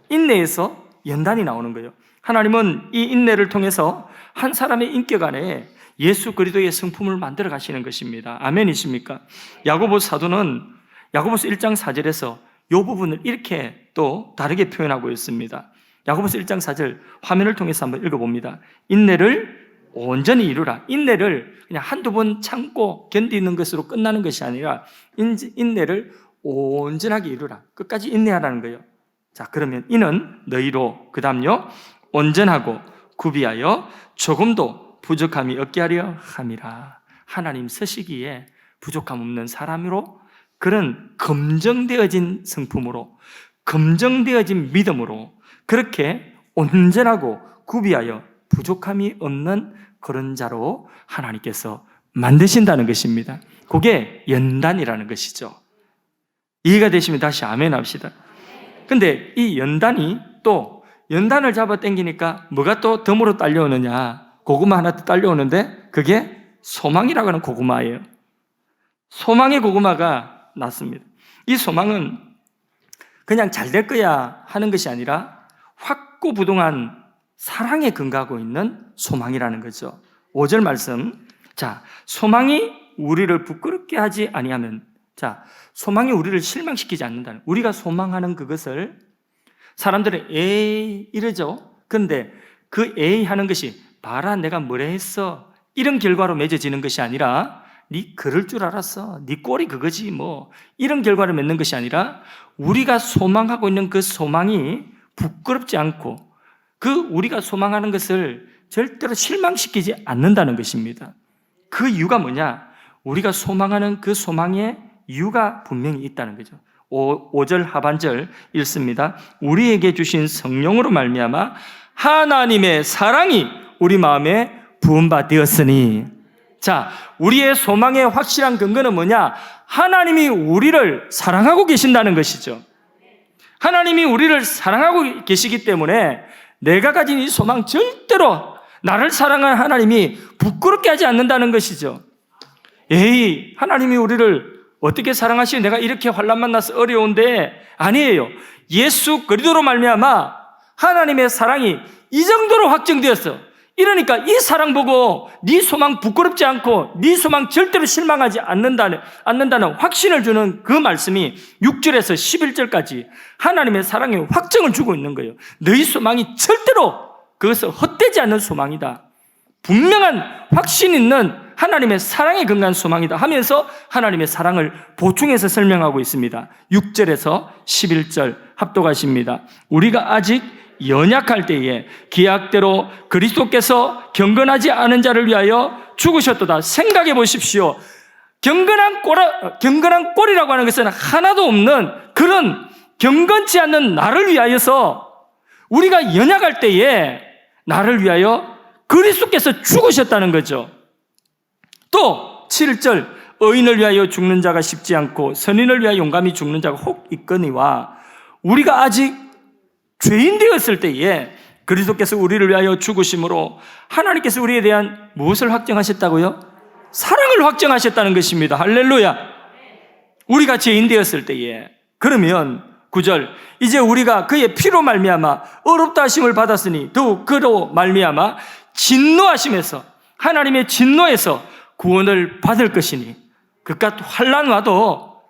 인내에서 연단이 나오는 거예요. 하나님은 이 인내를 통해서 한 사람의 인격 안에 예수 그리스도의 성품을 만들어 가시는 것입니다. 아멘이십니까? 야고보 사도는 야고보서 1장 4절에서 이 부분을 이렇게 또 다르게 표현하고 있습니다. 야고보서 1장 4절 화면을 통해서 한번 읽어봅니다. 인내를 온전히 이루라. 인내를 그냥 한두 번 참고 견디는 것으로 끝나는 것이 아니라 인내를 온전하게 이루라. 끝까지 인내하라는 거예요. 자, 그러면 이는 너희로, 그 다음요, 온전하고 구비하여 조금도 부족함이 없게 하려 함이라. 하나님 서시기에 부족함 없는 사람으로, 그런 검증되어진 성품으로, 검증되어진 믿음으로 그렇게 온전하고 구비하여 부족함이 없는 그런 자로 하나님께서 만드신다는 것입니다. 그게 연단이라는 것이죠. 이해가 되시면 다시 아멘 합시다. 근데 이 연단이 또 연단을 잡아 당기니까 뭐가 또 덤으로 딸려오느냐? 고구마 하나 또 딸려오는데 그게 소망이라고 하는 고구마예요. 소망의 고구마가 났습니다. 이 소망은 그냥 잘 될 거야 하는 것이 아니라 확고부동한 사랑에 근거하고 있는 소망이라는 거죠. 5절 말씀. 자, 소망이 우리를 부끄럽게 하지 아니하면, 자, 소망이 우리를 실망시키지 않는다는, 우리가 소망하는 그것을 사람들은 에이 이러죠. 그런데 그 에이 하는 것이 봐라 내가 뭐래 했어 이런 결과로 맺어지는 것이 아니라 네 그럴 줄 알았어, 네 꼴이 그거지 뭐 이런 결과를 맺는 것이 아니라 우리가 소망하고 있는 그 소망이 부끄럽지 않고 그 우리가 소망하는 것을 절대로 실망시키지 않는다는 것입니다. 그 이유가 뭐냐? 우리가 소망하는 그 소망의 이유가 분명히 있다는 거죠. 5절 하반절 읽습니다. 우리에게 주신 성령으로 말미암아 하나님의 사랑이 우리 마음에 부은 바 되었으니, 자, 우리의 소망의 확실한 근거는 뭐냐? 하나님이 우리를 사랑하고 계신다는 것이죠. 하나님이 우리를 사랑하고 계시기 때문에 내가 가진 이 소망 절대로 나를 사랑하는 하나님이 부끄럽게 하지 않는다는 것이죠. 에이, 하나님이 우리를 어떻게 사랑하시니 내가 이렇게 환난 만나서 어려운데, 아니에요. 예수 그리스도로 말미암아 하나님의 사랑이 이 정도로 확정되었어. 이러니까 이 사랑 보고 네 소망 부끄럽지 않고 네 소망 절대로 실망하지 않는다는 확신을 주는 그 말씀이 6절에서 11절까지 하나님의 사랑의 확정을 주고 있는 거예요. 너희 소망이 절대로 그것은 헛되지 않는 소망이다. 분명한 확신 있는 하나님의 사랑에 근거한 소망이다 하면서 하나님의 사랑을 보충해서 설명하고 있습니다. 6절에서 11절 합독하십니다. 우리가 아직 연약할 때에 기약대로 그리스도께서 경건하지 않은 자를 위하여 죽으셨도다. 생각해 보십시오. 경건한 꼴이라고 하는 것은 하나도 없는 그런 경건치 않는 나를 위하여서, 우리가 연약할 때에 나를 위하여 그리스도께서 죽으셨다는 거죠. 또 7절, 의인을 위하여 죽는 자가 쉽지 않고 선인을 위하여 용감히 죽는 자가 혹 있거니와, 우리가 아직 죄인 되었을 때에 그리스도께서 우리를 위하여 죽으심으로 하나님께서 우리에 대한 무엇을 확정하셨다고요? 사랑을 확정하셨다는 것입니다. 할렐루야. 우리가 죄인 되었을 때에, 그러면 9절, 이제 우리가 그의 피로 말미암아 어렵다 하심을 받았으니 더욱 그로 말미암아 진노하심에서, 하나님의 진노에서 구원을 받을 것이니, 그깟 환난 와도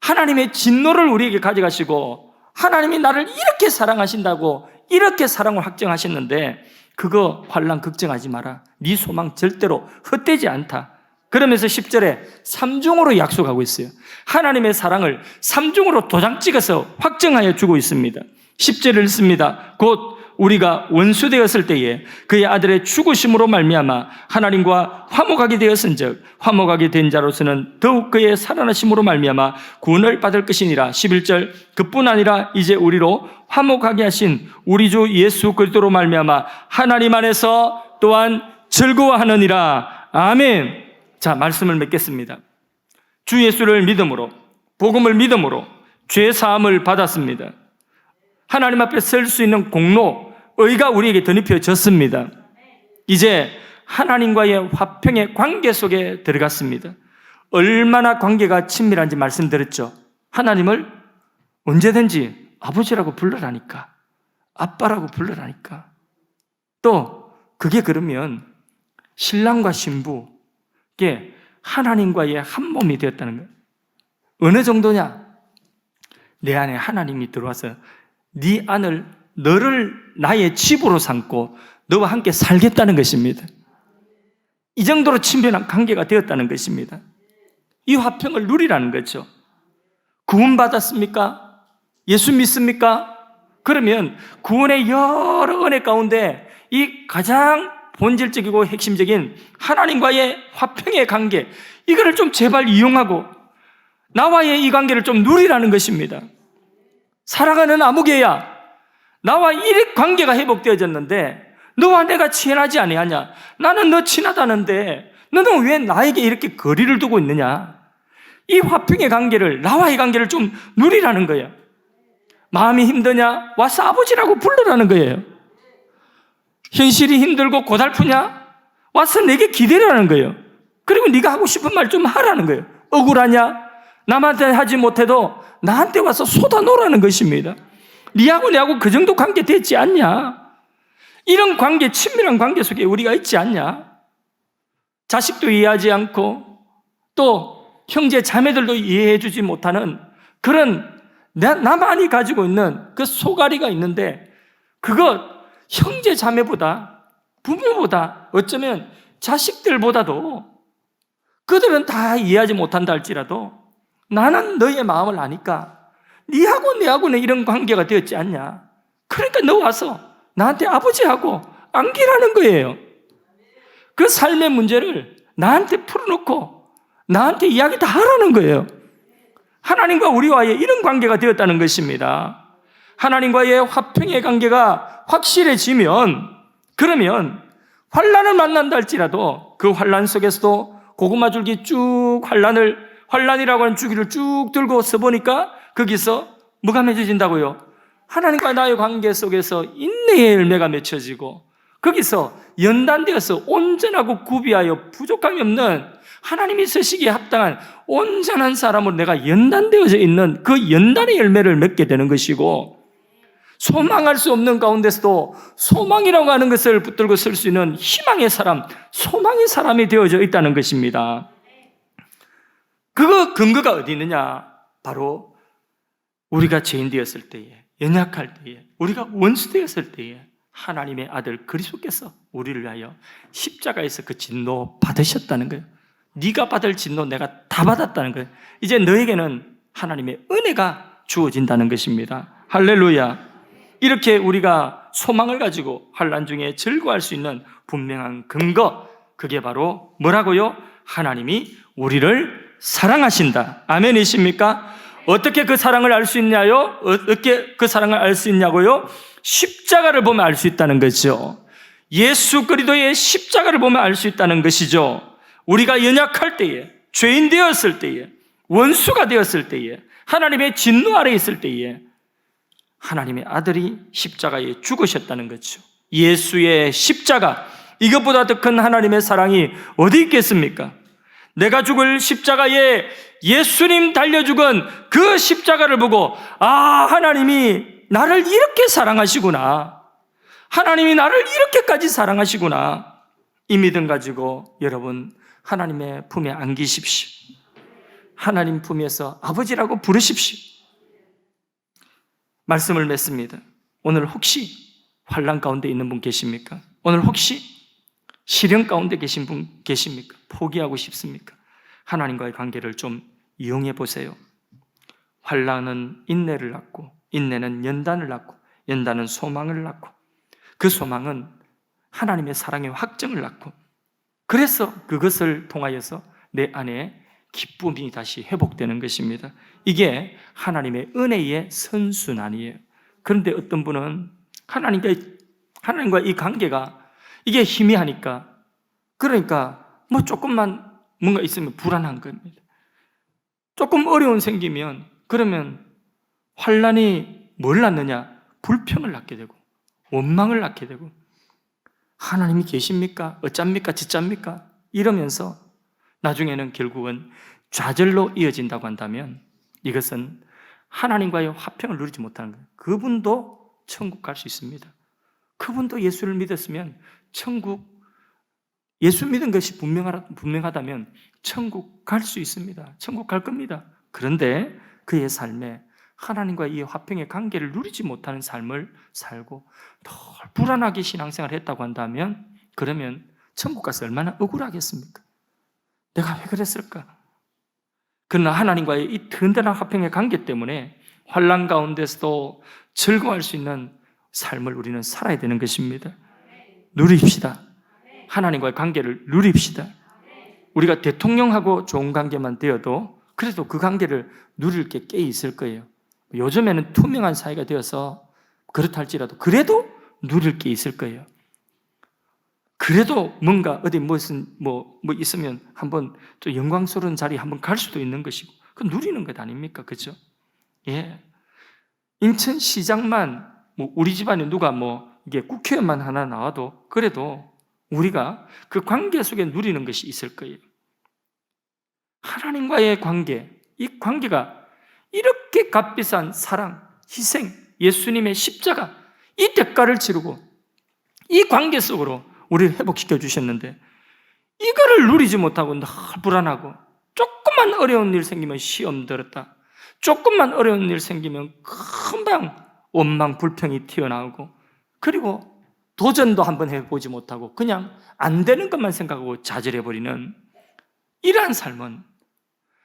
하나님의 진노를 우리에게 가져가시고 하나님이 나를 이렇게 사랑하신다고 이렇게 사랑을 확정하셨는데 그거 환난 걱정하지 마라. 네 소망 절대로 헛되지 않다. 그러면서 10절에 3중으로 약속하고 있어요. 하나님의 사랑을 3중으로 도장 찍어서 확정하여 주고 있습니다. 10절을 읽습니다. 곧 우리가 원수 되었을 때에 그의 아들의 죽으심으로 말미암아 하나님과 화목하게 되었은즉 화목하게 된 자로서는 더욱 그의 살아나심으로 말미암아 구원을 받을 것이니라. 11절, 그뿐 아니라 이제 우리로 화목하게 하신 우리 주 예수 그리스도로 말미암아 하나님 안에서 또한 즐거워하느니라. 아멘. 자, 말씀을 맺겠습니다. 주 예수를 믿음으로, 복음을 믿음으로 죄 사함을 받았습니다. 하나님 앞에 설 수 있는 공로, 의가 우리에게 덧입혀졌습니다. 이제 하나님과의 화평의 관계 속에 들어갔습니다. 얼마나 관계가 친밀한지 말씀드렸죠. 하나님을 언제든지 아버지라고 불러라니까, 아빠라고 불러라니까. 또 그게 그러면 신랑과 신부게 하나님과의 한 몸이 되었다는 거예요. 어느 정도냐? 내 안에 하나님이 들어와서 네 안을, 너를 나의 집으로 삼고 너와 함께 살겠다는 것입니다. 이 정도로 친밀한 관계가 되었다는 것입니다. 이 화평을 누리라는 거죠. 구원받았습니까? 예수 믿습니까? 그러면 구원의 여러 은혜 가운데 이 가장 본질적이고 핵심적인 하나님과의 화평의 관계, 이거를 좀 제발 이용하고 나와의 이 관계를 좀 누리라는 것입니다. 사랑하는 아무개야, 나와 이 관계가 회복되어졌는데 너와 내가 친하지 아니하냐? 나는 너 친하다는데 너는 왜 나에게 이렇게 거리를 두고 있느냐? 이 화평의 관계를, 나와의 관계를 좀 누리라는 거예요. 마음이 힘드냐? 와서 아버지라고 부르라는 거예요. 현실이 힘들고 고달프냐? 와서 내게 기대라는 거예요. 그리고 네가 하고 싶은 말 좀 하라는 거예요. 억울하냐? 남한테 하지 못해도 나한테 와서 쏟아놓으라는 것입니다. 네하고 내하고 그 정도 관계 됐지 않냐? 이런 관계, 친밀한 관계 속에 우리가 있지 않냐? 자식도 이해하지 않고 또 형제 자매들도 이해해 주지 못하는 그런 나만이 가지고 있는 그 소가리가 있는데, 그거 형제 자매보다, 부모보다, 어쩌면 자식들보다도 그들은 다 이해하지 못한다 할지라도 나는 너의 마음을 아니까 네하고 내하고는 이런 관계가 되었지 않냐? 그러니까 너 와서 나한테 아버지하고 안기라는 거예요. 그 삶의 문제를 나한테 풀어놓고 나한테 이야기 다 하라는 거예요. 하나님과 우리와의 이런 관계가 되었다는 것입니다. 하나님과의 화평의 관계가 확실해지면, 그러면 환난을 만난다 할지라도 그 환난 속에서도 고구마 줄기 쭉 환난이라고 하는 줄기를 쭉 들고 서보니까 거기서 뭐가 맺어진다고요? 하나님과 나의 관계 속에서 인내의 열매가 맺혀지고 거기서 연단되어서 온전하고 구비하여 부족함이 없는 하나님이 쓰시기에 합당한 온전한 사람으로 내가 연단되어져 있는 그 연단의 열매를 맺게 되는 것이고, 소망할 수 없는 가운데서도 소망이라고 하는 것을 붙들고 설 수 있는 희망의 사람, 소망의 사람이 되어져 있다는 것입니다. 그 근거가 어디 있느냐? 바로 우리가 죄인 되었을 때에, 연약할 때에, 우리가 원수 되었을 때에 하나님의 아들 그리스도께서 우리를 위하여 십자가에서 그 진노 받으셨다는 거예요. 네가 받을 진노 내가 다 받았다는 거예요. 이제 너에게는 하나님의 은혜가 주어진다는 것입니다. 할렐루야. 이렇게 우리가 소망을 가지고 환난 중에 즐거워할 수 있는 분명한 근거, 그게 바로 뭐라고요? 하나님이 우리를 사랑하신다. 아멘이십니까? 어떻게 그 사랑을 알 수 있냐요? 어떻게 그 사랑을 알 수 있냐고요? 십자가를 보면 알 수 있다는 거죠. 예수 그리스도의 십자가를 보면 알 수 있다는 것이죠. 우리가 연약할 때에, 죄인 되었을 때에, 원수가 되었을 때에, 하나님의 진노 아래 있을 때에 하나님의 아들이 십자가에 죽으셨다는 거죠. 예수의 십자가, 이것보다 더 큰 하나님의 사랑이 어디 있겠습니까? 내가 죽을 십자가에 예수님 달려 죽은 그 십자가를 보고, 아, 하나님이 나를 이렇게 사랑하시구나, 하나님이 나를 이렇게까지 사랑하시구나, 이 믿음 가지고 여러분 하나님의 품에 안기십시오. 하나님 품에서 아버지라고 부르십시오. 말씀을 맺습니다. 오늘 혹시 환난 가운데 있는 분 계십니까? 오늘 혹시 시련 가운데 계신 분 계십니까? 포기하고 싶습니까? 하나님과의 관계를 좀 이용해 보세요. 환난은 인내를 낳고, 인내는 연단을 낳고, 연단은 소망을 낳고, 그 소망은 하나님의 사랑의 확정을 낳고, 그래서 그것을 통하여서 내 안에 기쁨이 다시 회복되는 것입니다. 이게 하나님의 은혜의 선순환이에요. 그런데 어떤 분은 하나님과 이 관계가 이게 희미하니까, 그러니까 뭐 조금만 뭔가 있으면 불안한 겁니다. 조금 어려움 생기면, 그러면 환난이 뭘 낳느냐? 불평을 낳게 되고 원망을 낳게 되고, 하나님이 계십니까? 어쩝니까? 저쩝니까? 이러면서 나중에는 결국은 좌절로 이어진다고 한다면 이것은 하나님과의 화평을 누리지 못하는 거예요. 그분도 천국 갈 수 있습니다. 그분도 예수를 믿었으면 천국, 예수 믿은 것이 분명하다면 천국 갈 수 있습니다. 천국 갈 겁니다. 그런데 그의 삶에 하나님과의 이 화평의 관계를 누리지 못하는 삶을 살고 더 불안하게 신앙생활을 했다고 한다면, 그러면 천국 가서 얼마나 억울하겠습니까? 내가 왜 그랬을까? 그러나 하나님과의 이 든든한 화평의 관계 때문에 환난 가운데서도 즐거워할 수 있는 삶을 우리는 살아야 되는 것입니다. 누립시다. 하나님과의 관계를 누립시다. 우리가 대통령하고 좋은 관계만 되어도 그래도 그 관계를 누릴 게 꽤 있을 거예요. 요즘에는 투명한 사회가 되어서 그렇다 할지라도 그래도 누릴 게 있을 거예요. 그래도 뭔가 어디 무슨 뭐 있으면 한번 또 영광스러운 자리에 한번 갈 수도 있는 것이고, 그 누리는 것 아닙니까? 그죠? 예. 인천시장만 우리 집안에 누가 이게 국회의원 하나 나와도 그래도 우리가 그 관계 속에 누리는 것이 있을 거예요. 하나님과의 관계, 이 관계가 이렇게 값비싼 사랑, 희생, 예수님의 십자가, 이 대가를 치르고 이 관계 속으로 우리를 회복시켜 주셨는데, 이거를 누리지 못하고 늘 불안하고, 조금만 어려운 일 생기면 시험 들었다, 조금만 어려운 일 생기면 금방 원망, 불평이 튀어나오고, 그리고 도전도 한번 해보지 못하고 그냥 안 되는 것만 생각하고 좌절해버리는 이러한 삶은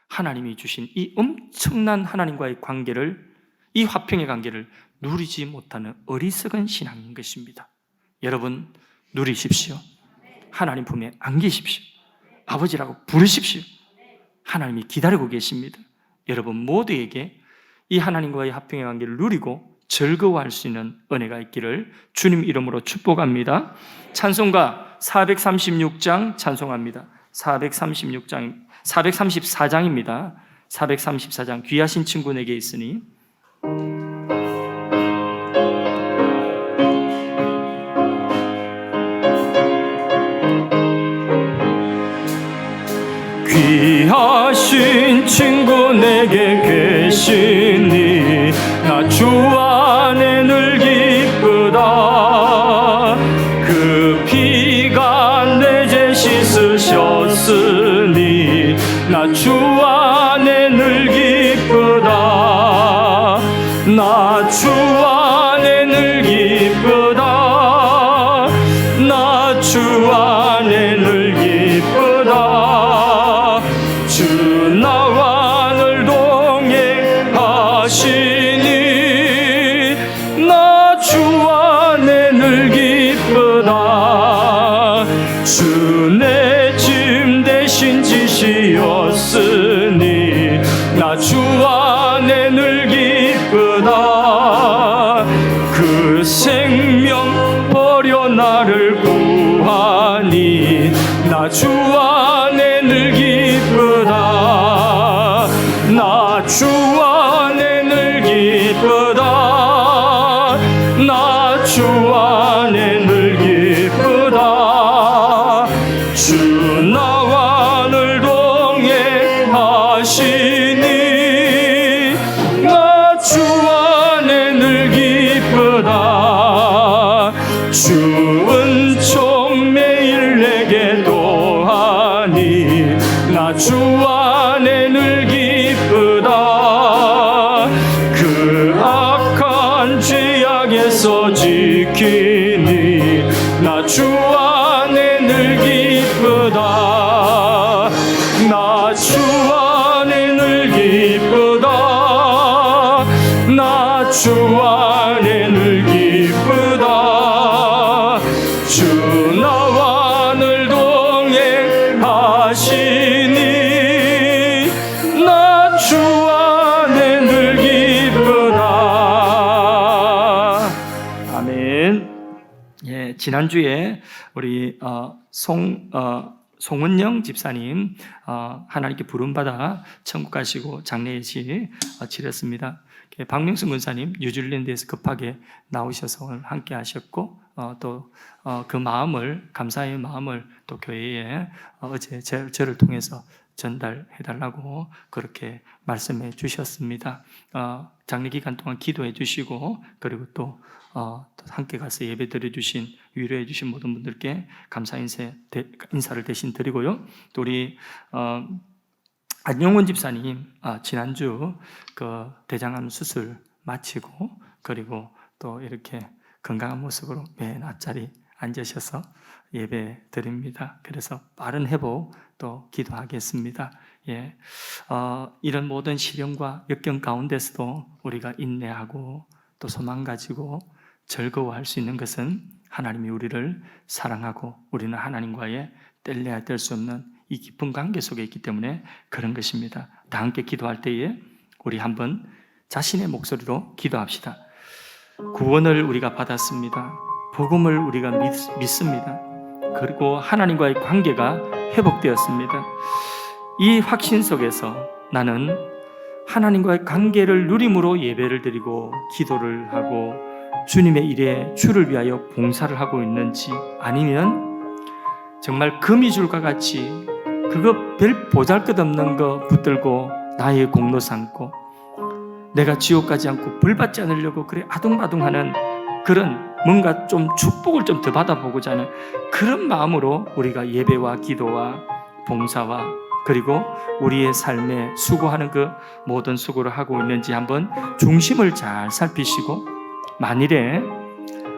하나님이 주신 이 엄청난 하나님과의 관계를, 이 화평의 관계를 누리지 못하는 어리석은 신앙인 것입니다. 여러분, 누리십시오. 하나님 품에 안기십시오. 아버지라고 부르십시오. 하나님이 기다리고 계십니다. 여러분 모두에게 이 하나님과의 화평의 관계를 누리고 즐거워할 수 있는 은혜가 있기를 주님 이름으로 축복합니다. 찬송가 436장 찬송합니다. 434장입니다. 434장 귀하신 친구 내게 있으니. 귀하신 친구 내게 계시니 나 주 안에 늘 기쁘다. 그 피가 내 죄 씻으셨으니 나 주 안에 늘 기쁘다. 나 주 안에 늘 기쁘다. 나 주 안에 늘 기쁘다. 주 나와 늘 동행하시니 나 주 안에 늘 기쁘다. 주 내 짐 대신 지시었으니 나 주 안에 늘 기쁘다. 그 생명 버려 나를 구하니 나 주 안에 늘 기쁘다. 나 주 안에 늘 기쁘다. 나 주 안에 늘 기쁘다. 주 나와 늘 동행하시니 나 주 안에 늘 기쁘다. 주 은총 매일 내게 도하니 나 주 안에 늘 기쁘다. 그 악한 죄악에서 지키니 나 주 안에 늘 기쁘다. 나 주 안에 늘 기쁘다. 나 주 안에 늘 기쁘다. 주 나와 늘 동행하시니 나 주 안에 늘 기쁘다. 아멘. 예, 지난주에 우리 송은영 집사님 하나님께 부름받아 천국 가시고 장례식 치렀습니다. 박명수 문사님 뉴질랜드에서 급하게 나오셔서 오늘 함께 하셨고, 또 그 마음을, 감사의 마음을 또 교회에 어제 저를 통해서 전달해달라고 그렇게 말씀해 주셨습니다. 장례 기간 동안 기도해 주시고, 그리고 또 함께 가서 예배 드려주신, 위로해 주신 모든 분들께 감사 인사를 대신 드리고요. 또 우리 안용원 집사님 지난주 그 대장암 수술 마치고, 그리고 또 이렇게 건강한 모습으로 맨 앞자리 앉으셔서 예배 드립니다. 그래서 빠른 회복 또 기도하겠습니다. 예, 이런 모든 시련과 역경 가운데서도 우리가 인내하고 또 소망 가지고 즐거워할 수 있는 것은 하나님이 우리를 사랑하고 우리는 하나님과의 뗄래야 뗄 수 없는 이 깊은 관계 속에 있기 때문에 그런 것입니다. 다 함께 기도할 때에 우리 한번 자신의 목소리로 기도합시다. 구원을 우리가 받았습니다. 복음을 우리가 믿습니다. 그리고 하나님과의 관계가 회복되었습니다. 이 확신 속에서 나는 하나님과의 관계를 누림으로 예배를 드리고 기도를 하고 주님의 일에 주를 위하여 봉사를 하고 있는지, 아니면 정말 거미줄과 같이 그거 별 보잘것없는 거 붙들고 나의 공로 삼고 내가 지옥 가지 않고 벌 받지 않으려고 그래 아둥바둥하는 그런 뭔가 좀 축복을 좀 더 받아보고자 하는 그런 마음으로 우리가 예배와 기도와 봉사와 그리고 우리의 삶에 수고하는 그 모든 수고를 하고 있는지 한번 중심을 잘 살피시고, 만일에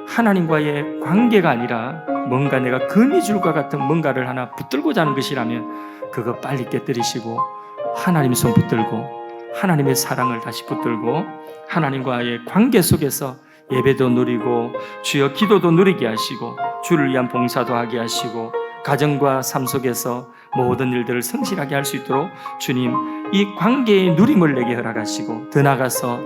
하나님과의 관계가 아니라 뭔가 내가 거미줄과 같은 뭔가를 하나 붙들고자 하는 것이라면 그거 빨리 깨뜨리시고 하나님 손 붙들고 하나님의 사랑을 다시 붙들고 하나님과의 관계 속에서 예배도 누리고 주여 기도도 누리게 하시고 주를 위한 봉사도 하게 하시고 가정과 삶 속에서 모든 일들을 성실하게 할 수 있도록 주님 이 관계의 누림을 내게 허락하시고, 더 나아가서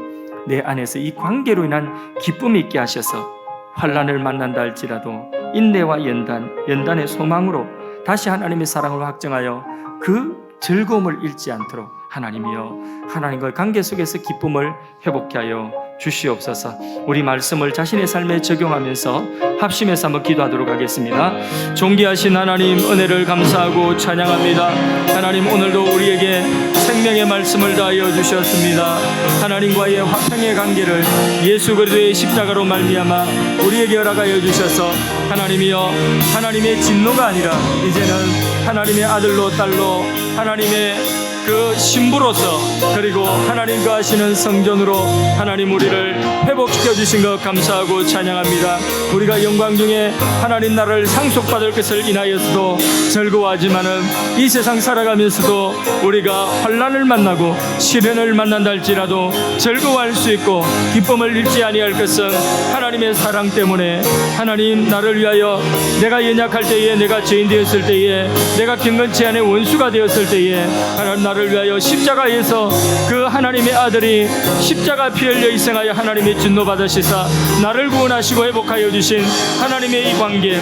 내 안에서 이 관계로 인한 기쁨이 있게 하셔서 환난을 만난다 할지라도 인내와 연단의 소망으로 다시 하나님의 사랑을 확정하여 그 즐거움을 잃지 않도록 하나님이여 하나님과의 관계 속에서 기쁨을 회복케 하여 주시옵소서. 우리 말씀을 자신의 삶에 적용하면서 합심해서 한번 기도하도록 하겠습니다. 존귀하신 하나님, 은혜를 감사하고 찬양합니다. 하나님, 오늘도 우리에게 생명의 말씀을 다하여 주셨습니다. 하나님과의 화평의 관계를 예수 그리스도의 십자가로 말미암아 우리에게 허락하여 주셔서 하나님이여 하나님의 진노가 아니라 이제는 하나님의 아들로 딸로 하나님의 그 신부로서 그리고 하나님과 하시는 성전으로 하나님 우리를 회복시켜 주신 것 감사하고 찬양합니다. 우리가 영광 중에 하나님 나라를 상속받을 것을 인하여서도 즐거워하지만은 이 세상 살아가면서도 우리가 환난을 만나고 시련을 만난다 할지라도 즐거워할 수 있고 기쁨을 잃지 아니할 것은 하나님의 사랑 때문에, 하나님 나를 위하여 내가 연약할 때에, 내가 죄인 되었을 때에, 내가 경건치 않은 원수가 되었을 때에 하나님 나를 위하여 십자가에서 그 하나님의 아들이 십자가 피 흘려 희생하여 하나님의 진노 받으시사 나를 구원하시고 회복하여 주신 하나님의 이 관계,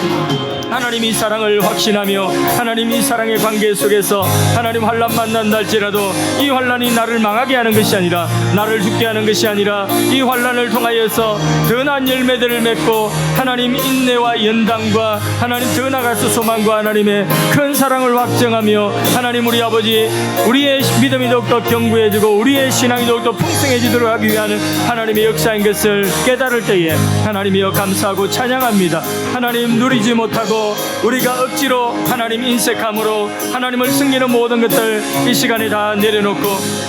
하나님 이 사랑을 확신하며 하나님 이 사랑의 관계 속에서 하나님 환난 만난다 할지라도 이 환난이 나를 망하게 하는 것이 아니라, 나를 죽게 하는 것이 아니라 이 환난을 통하여서 더 나은 열매들을 맺고 하나님 인내와 연단과 하나님 더 나아가서 소망과 하나님의 큰 사랑을 확정하며 하나님 우리 아버지 우리의 믿음이 더욱더 견고해지고 우리의 신앙이 더욱더 풍성해지도록 하기 위한 하나님의 역사인 것을 깨달을 때에 하나님이여 감사하고 찬양합니다. 하나님 누리지 못하고 우리가 억지로 하나님 인색함으로 하나님을 숨기는 모든 것들 이 시간에 다 내려놓고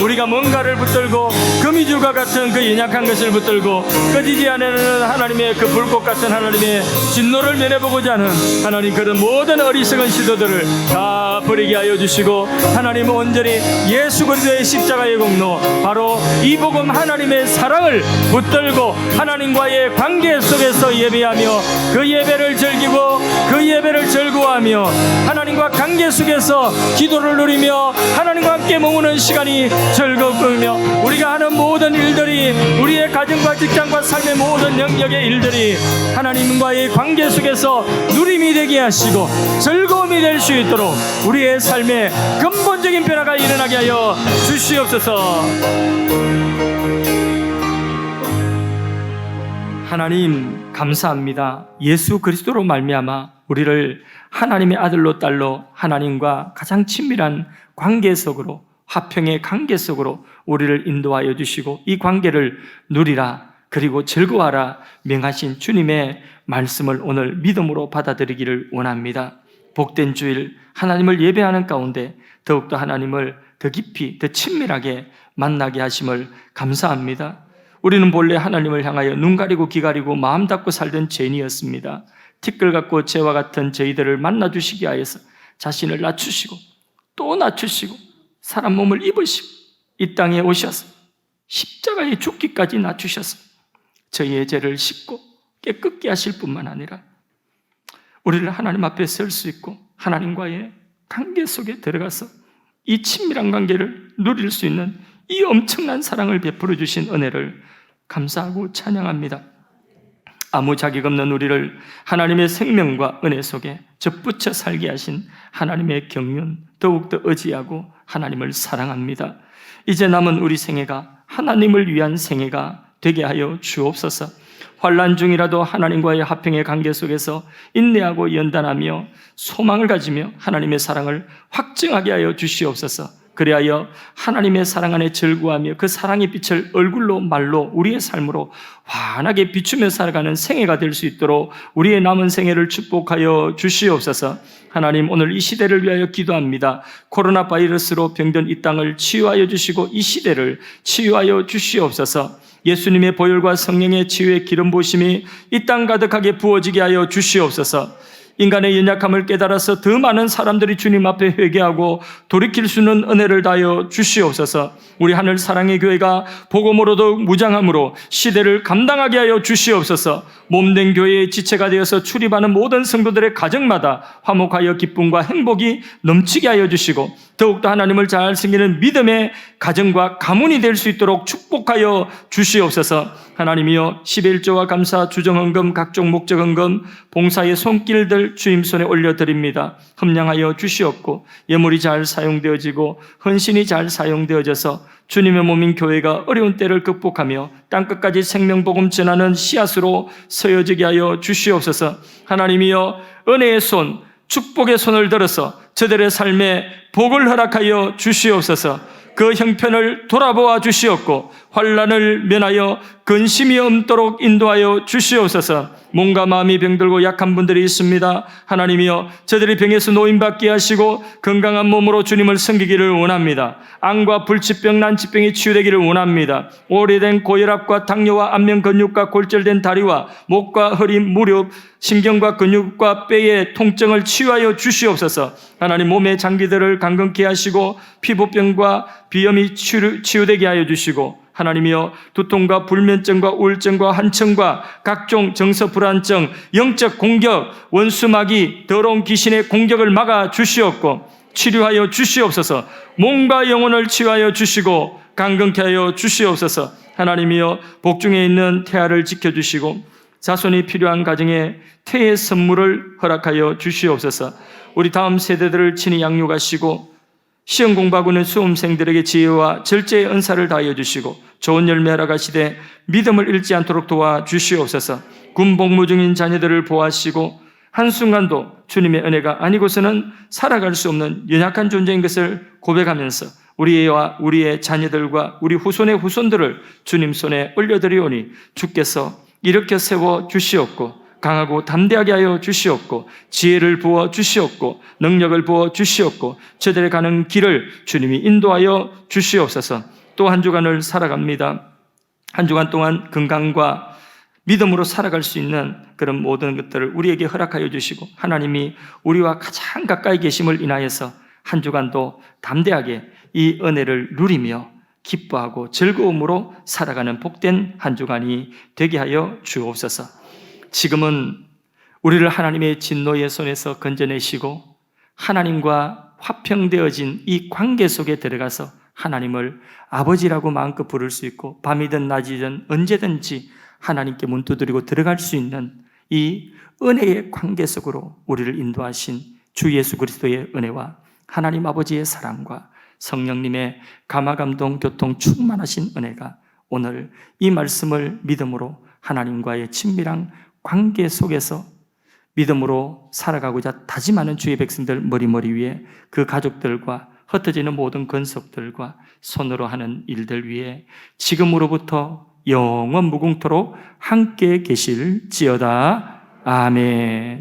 우리가 뭔가를 붙들고 거미줄과 같은 그 연약한 것을 붙들고 꺼지지 않는 하나님의 그 불꽃 같은 하나님의 진노를 면해보고자 하는 하나님 그런 모든 어리석은 시도들을 다 버리게 하여 주시고, 하나님은 온전히 예수 그리스도의 십자가의 공로 바로 이 복음 하나님의 사랑을 붙들고 하나님과의 관계 속에서 예배하며 그 예배를 즐기고 그 예배를 즐거워하며 하나님과 관계 속에서 기도를 누리며 하나님과 함께 머무는 시간이 즐겁으며 우리가 하는 모든 일들이 우리의 가정과 직장과 삶의 모든 영역의 일들이 하나님과의 관계 속에서 누림이 되게 하시고 즐거움이 될 수 있도록 우리의 삶에 근본적인 변화가 일어나게 하여 주시옵소서. 하나님 감사합니다. 예수 그리스도로 말미암아 우리를 하나님의 아들로 딸로 하나님과 가장 친밀한 관계 속으로, 화평의 관계 속으로 우리를 인도하여 주시고 이 관계를 누리라 그리고 즐거워하라 명하신 주님의 말씀을 오늘 믿음으로 받아들이기를 원합니다. 복된 주일 하나님을 예배하는 가운데 더욱더 하나님을 더 깊이 더 친밀하게 만나게 하심을 감사합니다. 우리는 본래 하나님을 향하여 눈 가리고 귀 가리고 마음 닫고 살던 죄인이었습니다. 티끌 같고 죄와 같은 저희들을 만나주시기 위하여서 자신을 낮추시고 또 낮추시고 사람 몸을 입으시고 이 땅에 오셔서 십자가에 죽기까지 낮추셔서 저희의 죄를 씻고 깨끗게 하실 뿐만 아니라 우리를 하나님 앞에 설 수 있고 하나님과의 관계 속에 들어가서 이 친밀한 관계를 누릴 수 있는 이 엄청난 사랑을 베풀어 주신 은혜를 감사하고 찬양합니다. 아무 자격 없는 우리를 하나님의 생명과 은혜 속에 접붙여 살게 하신 하나님의 경륜 더욱더 의지하고 하나님을 사랑합니다. 이제 남은 우리 생애가 하나님을 위한 생애가 되게 하여 주옵소서. 환난 중이라도 하나님과의 화평의 관계 속에서 인내하고 연단하며 소망을 가지며 하나님의 사랑을 확증하게 하여 주시옵소서. 그리하여 하나님의 사랑 안에 즐거워하며 그 사랑의 빛을 얼굴로 말로 우리의 삶으로 환하게 비추며 살아가는 생애가 될 수 있도록 우리의 남은 생애를 축복하여 주시옵소서. 하나님, 오늘 이 시대를 위하여 기도합니다. 코로나 바이러스로 병든 이 땅을 치유하여 주시고 이 시대를 치유하여 주시옵소서. 예수님의 보혈과 성령의 치유의 기름 부으심이 이 땅 가득하게 부어지게 하여 주시옵소서. 인간의 연약함을 깨달아서 더 많은 사람들이 주님 앞에 회개하고 돌이킬 수 있는 은혜를 다하여 주시옵소서. 우리 하늘 사랑의 교회가 복음으로도 무장함으로 시대를 감당하게 하여 주시옵소서. 몸된 교회의 지체가 되어서 출입하는 모든 성도들의 가정마다 화목하여 기쁨과 행복이 넘치게 하여 주시고 더욱더 하나님을 잘 섬기는 믿음의 가정과 가문이 될 수 있도록 축복하여 주시옵소서. 하나님이여, 11조와 감사, 주정헌금, 각종 목적헌금, 봉사의 손길들 주님 손에 올려드립니다. 흠량하여 주시옵고 예물이 잘 사용되어지고 헌신이 잘 사용되어져서 주님의 몸인 교회가 어려운 때를 극복하며 땅끝까지 생명복음 전하는 씨앗으로 서여지게 하여 주시옵소서. 하나님이여, 은혜의 손, 축복의 손을 들어서 저들의 삶에 복을 허락하여 주시옵소서. 그 형편을 돌아보아 주시옵고 환난을 면하여 근심이 없도록 인도하여 주시옵소서. 몸과 마음이 병들고 약한 분들이 있습니다. 하나님이여, 저들이 병에서 노임받게 하시고 건강한 몸으로 주님을 섬기기를 원합니다. 암과 불치병, 난치병이 치유되기를 원합니다. 오래된 고혈압과 당뇨와 안면 근육과 골절된 다리와 목과 허리, 무릎, 신경과 근육과 뼈의 통증을 치유하여 주시옵소서. 하나님, 몸의 장기들을 강건케 하시고 피부병과 비염이 치유되게 하여 주시고 하나님이여, 두통과 불면증과 우울증과 한청과 각종 정서 불안증, 영적 공격, 원수마귀, 더러운 귀신의 공격을 막아 주시옵고 치료하여 주시옵소서. 몸과 영혼을 치유하여 주시고 강건케 하여 주시옵소서. 하나님이여, 복중에 있는 태아를 지켜주시고 자손이 필요한 가정에 태의 선물을 허락하여 주시옵소서. 우리 다음 세대들을 친히 양육하시고 시험 공부하고 있는 수험생들에게 지혜와 절제의 은사를 다하여 주시고 좋은 열매 허락하시되 믿음을 잃지 않도록 도와주시옵소서. 군 복무 중인 자녀들을 보호하시고 한순간도 주님의 은혜가 아니고서는 살아갈 수 없는 연약한 존재인 것을 고백하면서 우리와 우리의 자녀들과 우리 후손의 후손들을 주님 손에 올려드리오니 주께서 일으켜 세워 주시옵고 강하고 담대하게 하여 주시옵고 지혜를 부어 주시옵고 능력을 부어 주시옵고 저들의 가는 길을 주님이 인도하여 주시옵소서. 또 한 주간을 살아갑니다. 한 주간 동안 건강과 믿음으로 살아갈 수 있는 그런 모든 것들을 우리에게 허락하여 주시고 하나님이 우리와 가장 가까이 계심을 인하여서 한 주간도 담대하게 이 은혜를 누리며 기뻐하고 즐거움으로 살아가는 복된 한 주간이 되게 하여 주옵소서. 지금은 우리를 하나님의 진노의 손에서 건져내시고 하나님과 화평되어진 이 관계 속에 들어가서 하나님을 아버지라고 마음껏 부를 수 있고 밤이든 낮이든 언제든지 하나님께 문 두드리고 들어갈 수 있는 이 은혜의 관계 속으로 우리를 인도하신 주 예수 그리스도의 은혜와 하나님 아버지의 사랑과 성령님의 감화감동 교통 충만하신 은혜가 오늘 이 말씀을 믿음으로 하나님과의 친밀한 관계 속에서 믿음으로 살아가고자 다짐하는 주의 백성들 머리 위에 그 가족들과 흩어지는 모든 건속들과 손으로 하는 일들 위에 지금으로부터 영원 무궁토록 함께 계실지어다. 아멘.